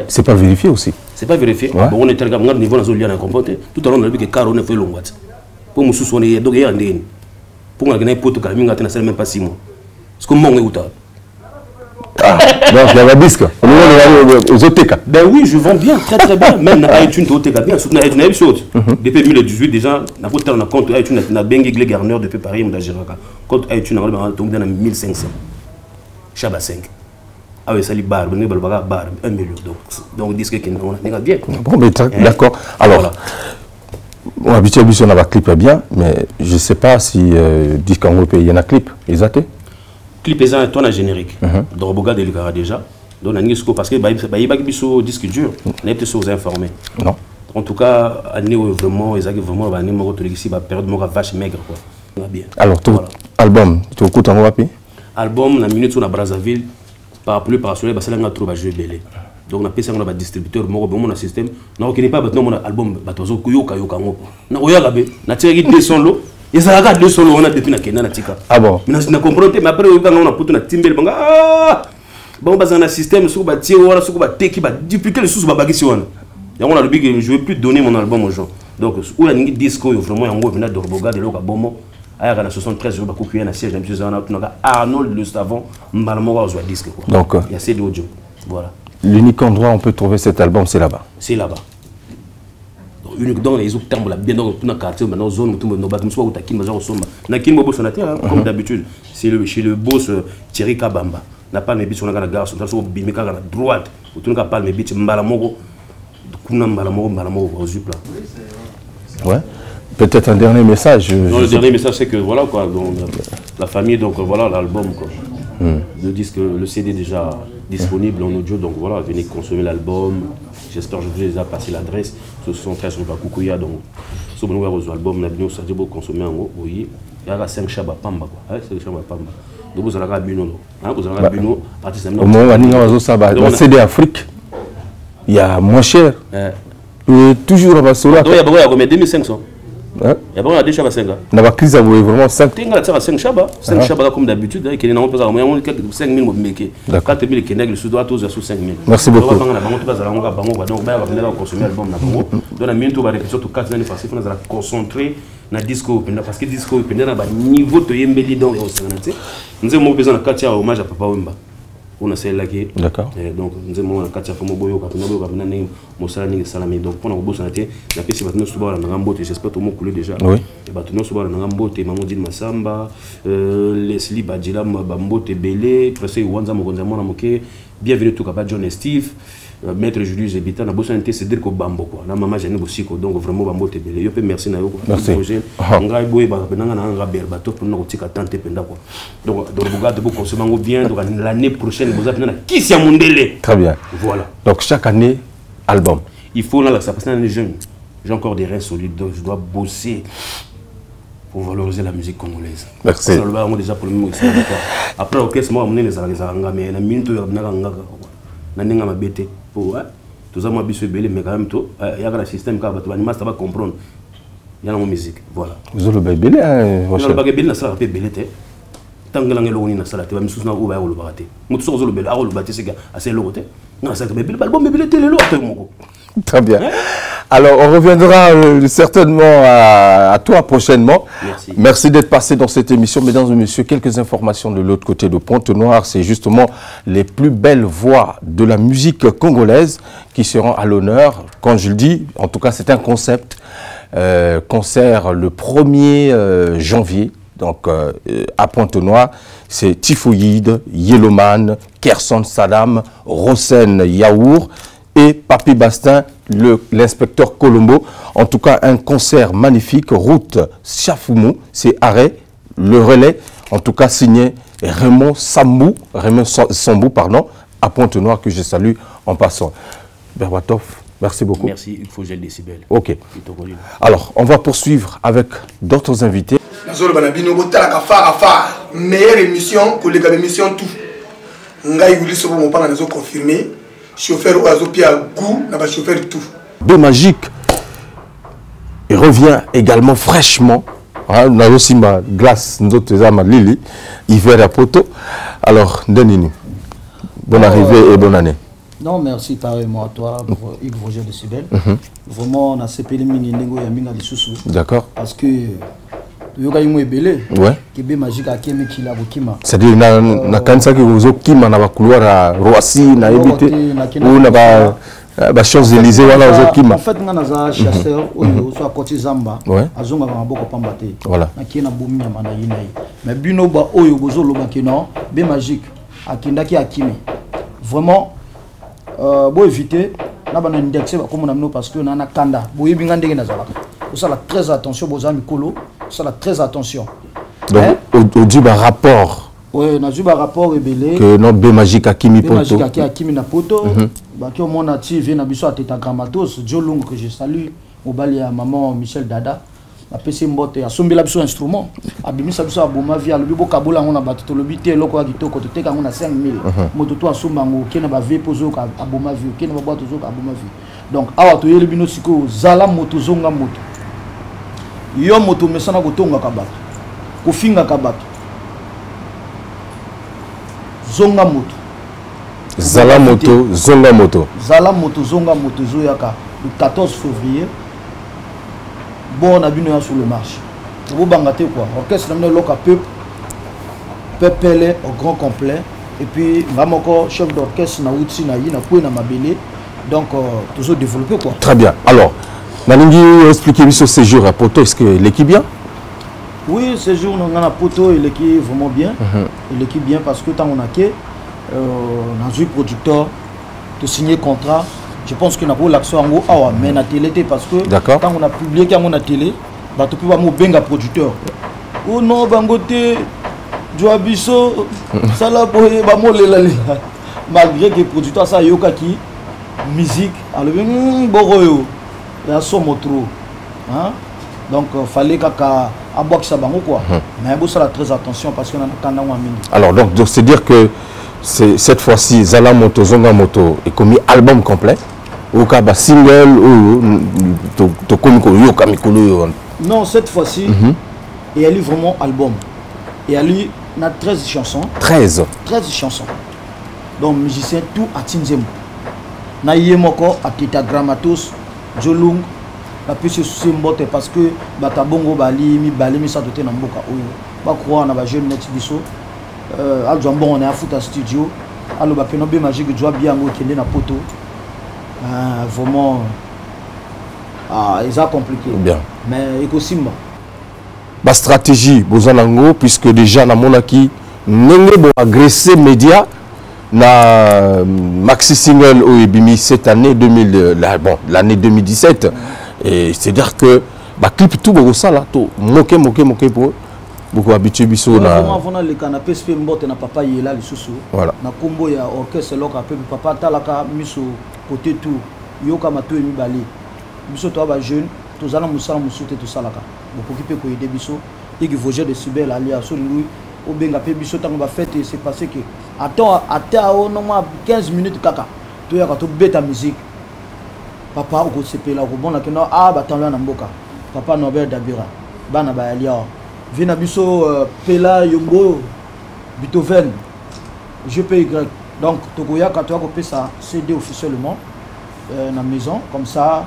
C'est pas vérifié aussi. C'est pas vérifié. Bon, on est à niveau national à comprendre. Tout à l'heure on a vu que car on a fait long watts. Pour nous soigner donc il y a un dé. Pour gagner pour tout calmer, on a même pas 6 mois. Est-ce que mon est où t'as? Ah, donc il y a un disque. Aux OTK. Ben oui, je vends bien, très bien. Même dans iTunes, OTK bien. Surtout dans iTunes, depuis 2018 déjà, on a compte iTunes, on a Bengue Garner depuis Paris, on a Giraka. Compte iTunes, on a tombé dans 1500. Chaba 5. Ah oui, ça lui barre, on a barre, 1 million. Donc, disque qui est bien. Bon, mais d'accord. Alors, On habitué à la clip bien, mais je ne sais pas si disque en groupe il y en a clip. Ils ont clip est un ton générique. Donc Boga de l'Igara déjà. Donc on a parce que il y a un disque dur. On a été sur informés. Non. En tout cas, vraiment, ils ont vraiment la période vache maigre quoi. Bien. Alors tout album, tu écoutes en groupe? Album la minute sur la Brazzaville par plus par soleil parce que là on a trouvé jeu belé. Donc on a payé un distributeur mon système. Non, qui n'est pas maintenant mon album batozo kuyoka yoka ngo. Na oya be na tiré 200 lots. Et ça a 200 lots on a depuis na Kenya na tika. Ah bon. Mais na comprendre mais après on a putu na timbel banga ah. Bon bazana na système sur ba tirer wala sur ba teki ba dupliquer les sous ba bagisi wana. Et on a le big je vais plus donner mon album aux gens. Donc où la ngi disco vraiment yango venait de Boga de loka bomo. À 73 jours bakukuya na siège na Arnold Le Savon mbalamoko au disque quoi. Donc il y a assez d'audio. Voilà. L'unique endroit où on peut trouver cet album, c'est là-bas. C'est là-bas. Unique dans les autres termes, bien dans le quartier, dans la zone, comme d'habitude, c'est chez le boss Thierry Kabamba. N'a pas mes bits sur la gare, sur la bimika à la droite, ou tout le cas pas mes bits, Mbalamoko, Mbalamoko, aux yeux plats. Ouais. Peut-être un dernier message. Non, le dernier message, c'est que voilà quoi, donc, la famille, donc voilà l'album quoi. Le disque, le CD déjà disponible en audio, donc voilà, venez consommer l'album. J'espère que je vous ai passé l'adresse. Ce sont 13 sur Bakukuya, donc sur mon album, nous avons consommer en haut. Oui, il y a 5 chabas pamba quoi. 5 chabas pamba. Donc vous allez Bino, vous allez Bino, artiste. Au moment où on CD Afrique, il y a moins cher. Toujours à Bassola. Donc il y a 2500. Il y a pas des chabas 5. On a crise à vous vraiment 5. Tu as 5 chabas. 5 chabas comme d'habitude. Il y a 5 000 mobimeke. 4 000 qui nègent le sud-ouest tous à 5 000. Merci beaucoup. Donc, on va consommer l'album. Donc, on a mis tout sur 4 000 parce qu'on a concentré dans le disco. Parce que le disco est un niveau de yembeli dans le Sénégal. Nous avons besoin de 4 hommage à Papa Wemba. On a celle-là qui est. D'accord. Donc, nous avons 4 fois Moboyo, donc, pour nous, on a fait la pièce de j'espère que tout le monde coule déjà. Oui. Et bah, tout le monde Mamodine Massamba, Leslie Badjila, Bambote Belé, Pressé Wanza Mogonzamona Moke, bienvenue tout cas John et Steve, Maître Julius Ebita, na bossa nté c'est dire que Bambo quoi. Na maman Jeanne Bosiko, donc vraiment Bambote Belé. Yo pe merci na yo quoi. Merci. Ngai boy ba penanga na nga berbato pour na tika tante penda quoi. Donc regarde beaucoup consommer bien donc l'année prochaine vous avez na Kisia Mundele. Très bien. Voilà. Donc chaque année album. Il faut là ça parce que les jeunes. J'ai encore des reins solides, donc je dois bosser pour valoriser la musique congolaise. Merci. Déjà pour le moment, après, ok, c'est moi qui les aranga, mais la minute où on a un bête pour tout ça, moi, je suis belé, mais quand même, il y a un système qui va comprendre. Il y a une musique, voilà. Vous avez belé, hein? Vous avez belé, ça va pas belé. Tant que l'on est salade, mais sous nous, on va le battre. Nous sommes le belé, le battre, c'est assez lourd. Non, c'est belé, l'album est belé, c'est lourd. Très bien. Alors, on reviendra certainement à toi prochainement. Merci. Merci d'être passé dans cette émission. Mesdames et messieurs, quelques informations de l'autre côté de Pointe-Noire. C'est justement les plus belles voix de la musique congolaise qui seront à l'honneur. Quand je le dis, en tout cas, c'est un concept. Concert le 1er janvier. Donc, à Pointe-Noire, c'est Typhoïde, Yellowman, Kerson Saddam, Rosen Yaour et Papi Bastin, l'inspecteur Colombo. En tout cas, un concert magnifique, route Chafoumou, c'est arrêt, le relais, en tout cas signé Raymond Sambou, pardon, à Pointe-Noire, que je salue en passant. Berbatov, merci beaucoup. Merci, il faut gel décibel. Ok. Alors, on va poursuivre avec d'autres invités. Meilleure émission que les émissions tout. Ngai Willy Sobo mon parent nous a confirmé. Chauffeur Oazopia goût, n'a pas chauffeur tout. B Magique. Il revient également fraîchement. On a aussi ma glace, nous autres ma Lili, hiver à Poto. Alors, Denini, bonne arrivée et bonne année. Non, merci pareillement à toi, Yves Roger de Sibel. Vraiment, on a CPL Mingo et Minga de Soussou. D'accord. Parce que yoka yimo ebele ouais B Magique a kemi kila bukima c'est-à-dire na kanisa ki uzo kima na ba couloir à Roissy na ebité ou na ba Champs-Élysées wala uzo kima en fait ngana za chasseur oyo so akoti zamba azonga ba maboko pamba te voilà na kiena bomi nyama na yinayi mais bino ba oyo bozo loba kino B Magique akindaki akimi vraiment bo éviter na ba na indexer ba comme na mino parce que na kanda bo yebinga ndenge na zalaka ça la très attention aux amis colo, ça la très attention. Donc au dit un rapport. Oui, na un rapport ébélé. Que non B magique Akimi Poto. B magique Akimi na Poto. Bah qui au monde a tiré na biso à Teta Gramatos, Joe Long que je salue, au bali à maman Michel Dada. La PC Mbote a sombé la biso instrument. Abimisa biso aboma via le bibo kabola on a battu le bité loko agitoko te ka on a 5000. Moto to asombango ki na ba ve pozo ka aboma via, ki na ba boîte zo ka aboma via. Donc awa to yeli bino siko zala moto zonga moto. Yo moto mesana ko tonga ka bato. Ko finga ka bato. Zonga moto. Zala moto, zonga moto. Zala moto, zonga moto, zoyaka. Le 14 février. Bon, on a vu nous sur le marché. Vous bangatez quoi? Orchestre, on a local peuple au grand complet. Et puis, vraiment, chef d'orchestre, na outil, na yi, na poué, na mabélé. Donc, toujours développé quoi. Très bien. Alors, Nalingi, expliquez-moi ce séjour à Poto. Est-ce que l'équipe bien? Oui, ce jour, on a Poto et l'équipe vraiment bien. Et l'équipe bien parce que tant on a que, dans un producteur, de signer contrat. Je pense que nous avons l'action en haut, mais la télé, parce que quand on a publié qu'on a télé, tu peux avoir un producteur. Oh non, Bangote, Joabiso, ça là pour malgré que le producteur, ça y a qui musique, alors bon, il y a son trop. Donc il fallait qu'à boxe ça quoi. Mais il faut faire très attention parce qu'on a quand même. Alors donc c'est dire que cette fois-ci Zala Moto Zonga Moto est commis album complet. Ou kaba single ou to komiko yo kamikolo. Non, cette fois-ci il y a eu vraiment album. Il y a eu 13 chansons. 13 chansons. Donc musicien tout à Tinzem. Na yemoko à Teta Gramatos, Jolung, la plus c'est mbote parce que batabongo bali mi ça doté na mboka oyo. Ba croire na ba jeune net biso. Bon on est à foot à studio. Alors ba penobe magique joie bien ngo kende na poto. Vraiment ils ont compliqué. Bien. Mais il la stratégie Bozanango puisque déjà na monaki n'engé bon agressé média na maxi single au Ebimi cette année l'année 2017 et c'est dire que ba clip tout bon ça là tout moqué pour beaucoup habitué biso na avant le canapé SP mbote na papa yela le susu voilà na combo ya orchestre loka pe papa talaka miso côté tout yoka mato emi bali biso to ba jeune to zana musala musote to salaka beaucoup qui peut ko aider biso et qui voyager de Sibel ali à lui au benga pe biso tango ba fête c'est passé que attends au normalement 15 minutes kaka to ya to beta musique papa au sepela ko bona que non ba tanlo na mboka papa Norbert Dabira bana ba ali vina biso pela yombo Beethoven GPY donc tokoya quand tu as copié ça CD officiellement na maison comme ça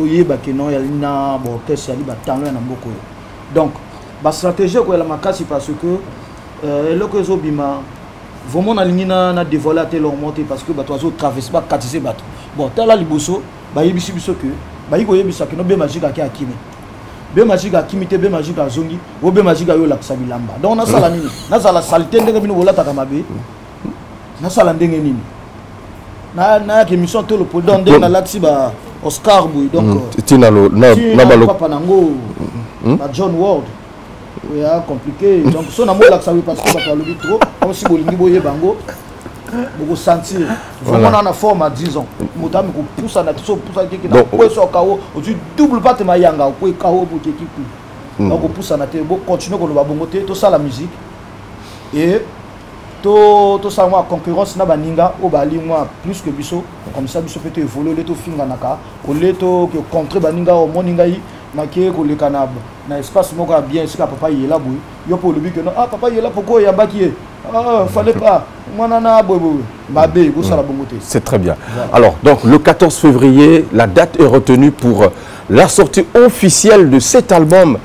oyeba que non yalina bon test yali ba tanlo na mboko donc ba stratégie ko la makasi parce que le que zobima vraiment na lingina na dévoiler leur monter parce que ba tozo traverser ba katiser bato bon tala liboso ba yebisi biso que ba yiko yebisa que no be magique aki akimi be magique akimité be magique azongi o be magique yo la kusabilamba donc na sala nini na sala salité ndenge bino bolata kamabe na sala ndenge nini na émission tout le podon de na laxi ba Oscar Boy donc tina lo na balo papa nango na John Ward il y a compliqué donc so na mo laxa parce que papa le trop comme si bolingi boye bango beaucoup sentir vraiment na forme à 10 ans motami ko poussa na so poussa ki na ko so kawo tu double pas te mayanga ko kawo pour équipe donc ko poussa na te bo continuer ko lo ba bongo te to ça la musique et to ça moi concurrence na baninga o bali moi plus que biso comme ça biso peut évoluer to finga naka o leto que contre baninga o moninga yi na ke ko le kanab na espace moko bien sika papa yela boy yo pour le but que non papa yela pourquoi ya baki fallait pas c'est très bien. Voilà. Alors donc le 14 février la date est retenue pour la sortie officielle de cet album,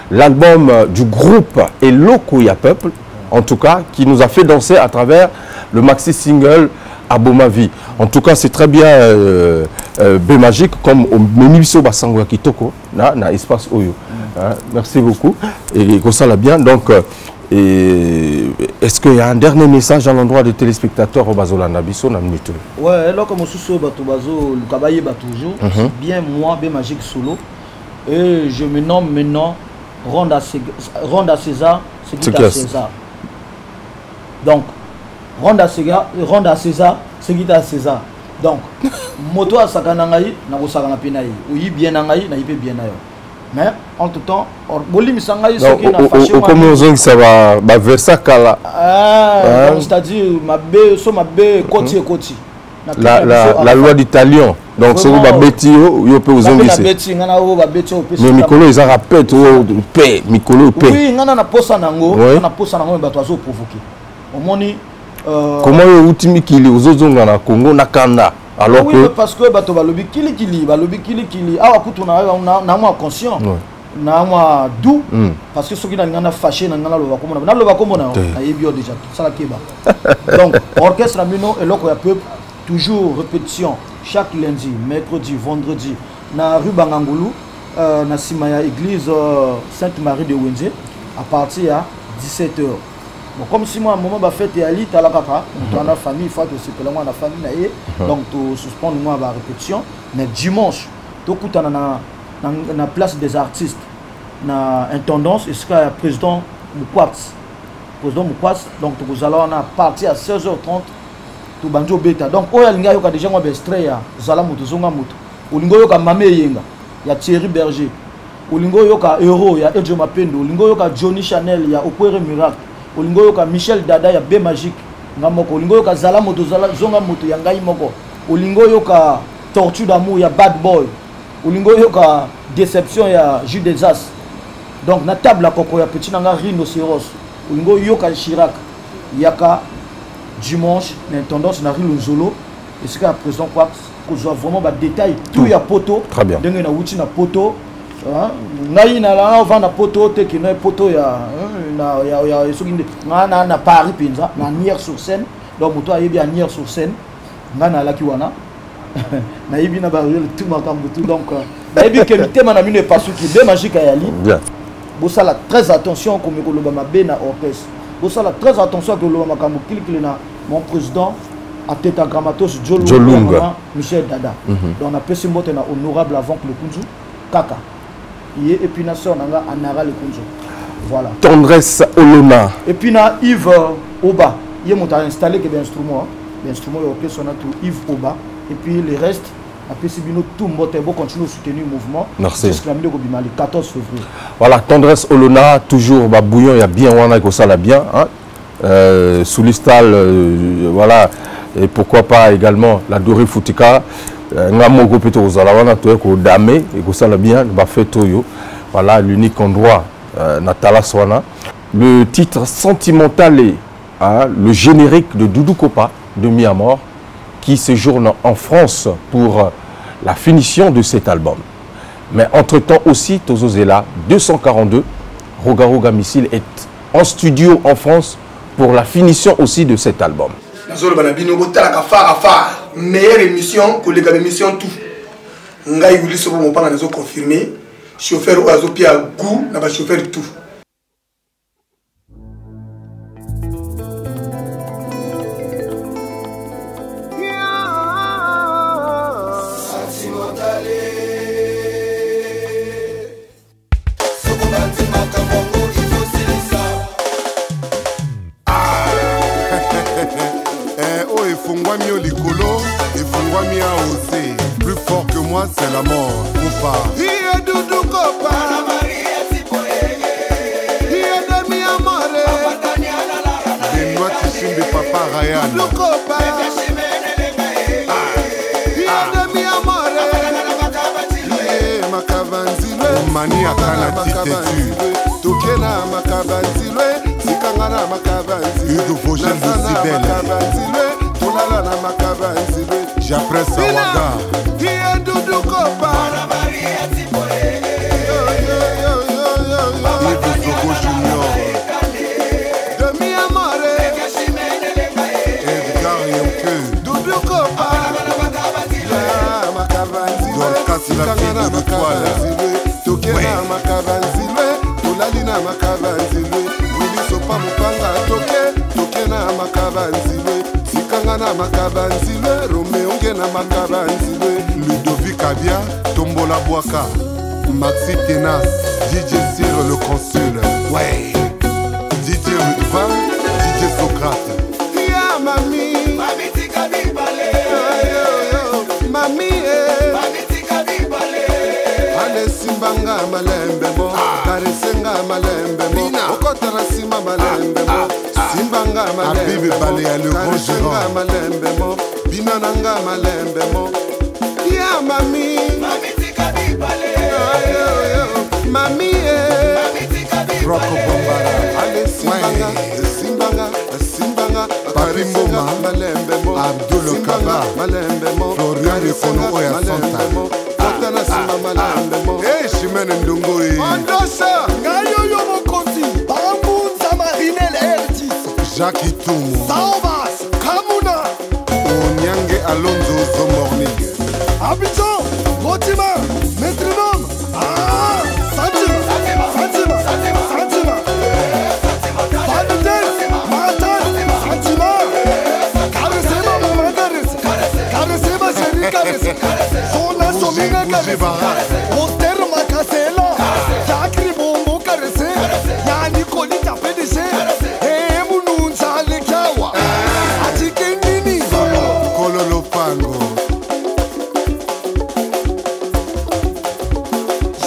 l'album du groupe Eloko Ya Peuple, en tout cas qui nous a fait danser à travers le maxi single Aboma Vie. En tout cas c'est très bien B Magique comme au Menibiso Basango Kitoko na espace Oyo. Merci beaucoup et ça l'a bien donc est-ce qu'il y a un dernier message à l'endroit des téléspectateurs au Bazola Nabiso Namnito? Ouais, là comme on se toujours, bien moi, B Magique solo. Et je me nomme maintenant rendre à César ce qui est à César. Donc, rendre à César ce qui est à César. Donc, moto à Sakanangaï, n'a pas sakana penaï. Oui, bien nangaï, n'a pas bien naï. Mais, en tout temps, Bolim Sangaï, ce qui n'a pas fâché. Comment ça va vers ça, Kala? C'est-à-dire, ma bé, côté. La loi du talion. Donc, c'est où ma bêtise, il peut aux hommes. Mais Mikolo, ils ont rappelé, paix. Mikolo, paix. Oui, on a posé un ango, on a posé un ango, mais tu as provoqué. Au moins, comment est-ce qu'il y a aux autres au Congo, Nakanda? Alors oui, que. Parce que tu as lobby kili. Ah, écoute, on a conscient. On a doux. Parce que ceux qui ont fâché, on a le comme on a déjà. Ça la donc, orchestre Amino et l'autre peuple. Toujours répétition chaque lundi, mercredi, vendredi na rue Bangangoulou, na Simaya église Sainte-Marie de Wenze à partir à 17h. Bon, comme si moi à un moment ba fête ali talakaka, on a la famille, il faut que c'est la famille na donc tu suspends moi la répétition, mais dimanche tu écoutes na place des artistes na intendance et ce que président Moukwats. Donc tu allons à partir à 16h30 to banjo beta. Donc oya linga yoka déjà moi extrait ya zala mutu zonga mutu. Olingo yoka Mame Yenga ya Thierry Berger. Olingo yoka Euro ya Edjo Mapendo. Olingo yoka Johnny Chanel ya Okwere Miracle. Olingo yoka Michel Dada ya B Magique ngamoko. Olingo yoka zala mutu zonga mutu ya ngai moko. Olingo yoka Tortue d'amour ya Bad Boy. Olingo yoka Déception ya Jules des As. Donc na table la koko ya petit nanga Rhinocéros. Olingo yoka Chirac yaka dimanche, l'intendance n'a rien Zolo. Et ce qu'à présent, quoi, qu'on soit vraiment des détails, tout y a poteau. Très bien. Donc, il y a poteau. Il y a poteau, il y a poteau, il y a Paris, il y a Nier sur scène. Donc, il y a Nier sur scène. Il y a Lakiwana. Il y a tout le donc, il y a que le thème n'est pas ce qui est magique à Yali. Bien. Vous savez, très attention, comme le Bama Ben à orchestre. Vous savez, très attention que le Makambo mon président a tête à Grammatos Jolunga Michel Dada. Donc on a passé mot honorable avant que le Kunzu Kaka. Il est et puis nation nanga anara le Kunzu. Voilà. Tendresse Olona. Et puis na Yves Oba. Il est monté à installer que l'instrument, l'instrument orchestre on a tout Yves Oba et puis les restes après Sibino tout Motembo continue à soutenir le mouvement. Merci. Jusqu'à le 14 février. Voilà, Tendresse Olona, toujours bouillon, il y a bien wana ko ça la bien hein. Sous l'istal voilà, et pourquoi pas également la Doré Foutika ngamo ko peto za la wana to ko damé et ko ça la bien ba fait toyo. Voilà l'unique endroit Natala Swana. Le titre sentimental est le générique de Doudou Kopa de Miamor qui séjourne en France pour la finition de cet album. Mais entre-temps aussi, Tozo Zela 242, Roga Roga Missile est en studio en France pour la finition aussi de cet album. Meilleure émission que les émissions tout. Ngai Willy Sobo mon parent nous confirmé. Chauffeur oiseau pia goût n'a pas chauffeur tout. Plus fort que moi, c'est la mort. Ou pas. Benoît Kishimbi, papa Ryan. Mani akana titetu. Tokena makabanzilwe, sikangana makabanzilwe. Hugo Vogel de Sibelle. Tulala na makabanzilwe. J'appresse Sawaga. Hier Doudou Kopa. Yves Zogo Junior. Demi Amore. Edgar Yonke. Doudou Kopa. Dorcas la fille de l'étoile. Tokena makabanzilwe. Tulalina makabanzilwe. Willy Sopa Mupanga toke. Tokena makabanzilwe. Sikangana makabanzilwe. Romeo ngena makabanzilwe. Ludovic Abia Tombola Boaka. Maxi Tenas, DJ Cyr le consul. Ouais. DJ Van, DJ Socrate. Ya mami, mami tika bibale. Mami mami tika bibale. Ale simbanga malembe mo, karesenga malembe mo, okotara sima malembe mo, simbanga malembe mo, karesenga malembe mo, binananga malembe mo. Ya mami, mami tika bibale. Mami mami tika bibale. Rocco Bombara, ale simbanga, simbanga, simbanga, Parimboma, malembe mo, Abdul Kaba, malembe mo, Florian de Kono Oya Santa. Kotana sima malembe mo. Eh, Chimene Ndongoi. Ondosa, ngayo yo mokosi, bambunza marine l'ertis. Jacques Itumu. Saovas, Kamuna. Onyange Alonso Zomorning. Abidjan, Motima, Métronome. Ah, Santima, Santima, Santima. Panutel, Matan, Santima. Caresema, maman caresse. Caresema, chérie caresse. Sona, sominga caresse. Poster, macasela. Jacri, bombo caresse. Yani, colita, pédéché. Eh, moununza, le kawa. Atike, nini. Kololo Pango.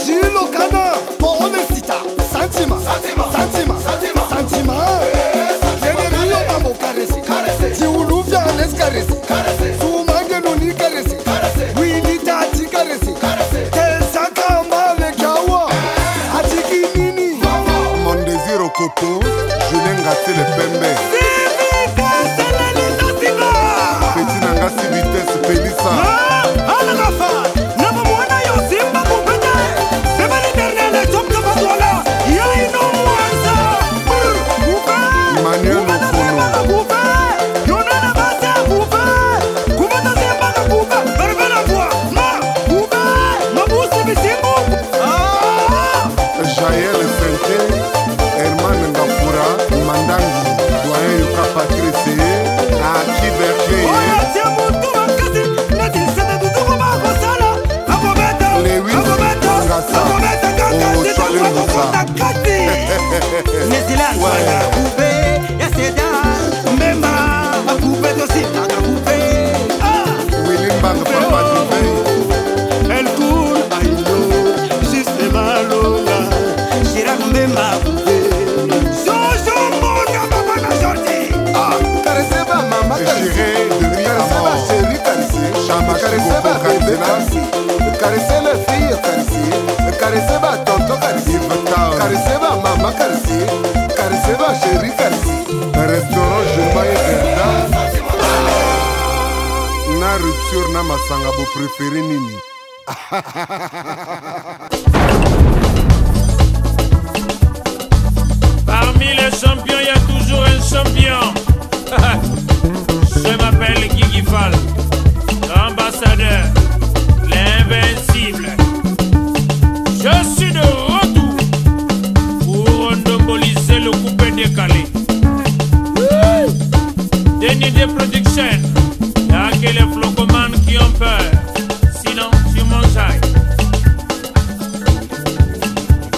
Gilo Kana, Ponesita, Santima, Santima, Santima, Santima, Santima. Generio Mamo Caresi, Tiuluvia Les Caresi, Sumange Noni Caresi, Winnie Tati Caresi, Telsaka Male Kawa, Atiki Nini, Mon désir au coco, Julien Gassé le Pembe. Petit Nangasi Vitesse Pelissa. Manuel Okono. Jaël Sente, Herman Ngapura, Mandangi, Doyen Yuka Patrice, Aki Berke, Lewis Ngasa, Ochoale Moussa. Willy Mbang Papa Dubé. El cool, I know, systema longa, Chirac Mbemba Jojo Monga Mama na Jordi. Ah, careseba mama J'irai de nuit à mort. chérie caressé, Chama careseba Chiboko bébé Cardinal. caressé, caresser la fille caressé, careseba tonton caressé, careseba maman caressé, careseba chérie caressé. Restaurant Jumba et Gerda. Na rupture na masanga bo préféré nini. Parmi les champions, il y a toujours un champion. Je m'appelle Guigui Fall, l'ambassadeur, l'invincible. Je suis de retour pour monopoliser le coupé décalé. Denis de Production, il y a que les flocons.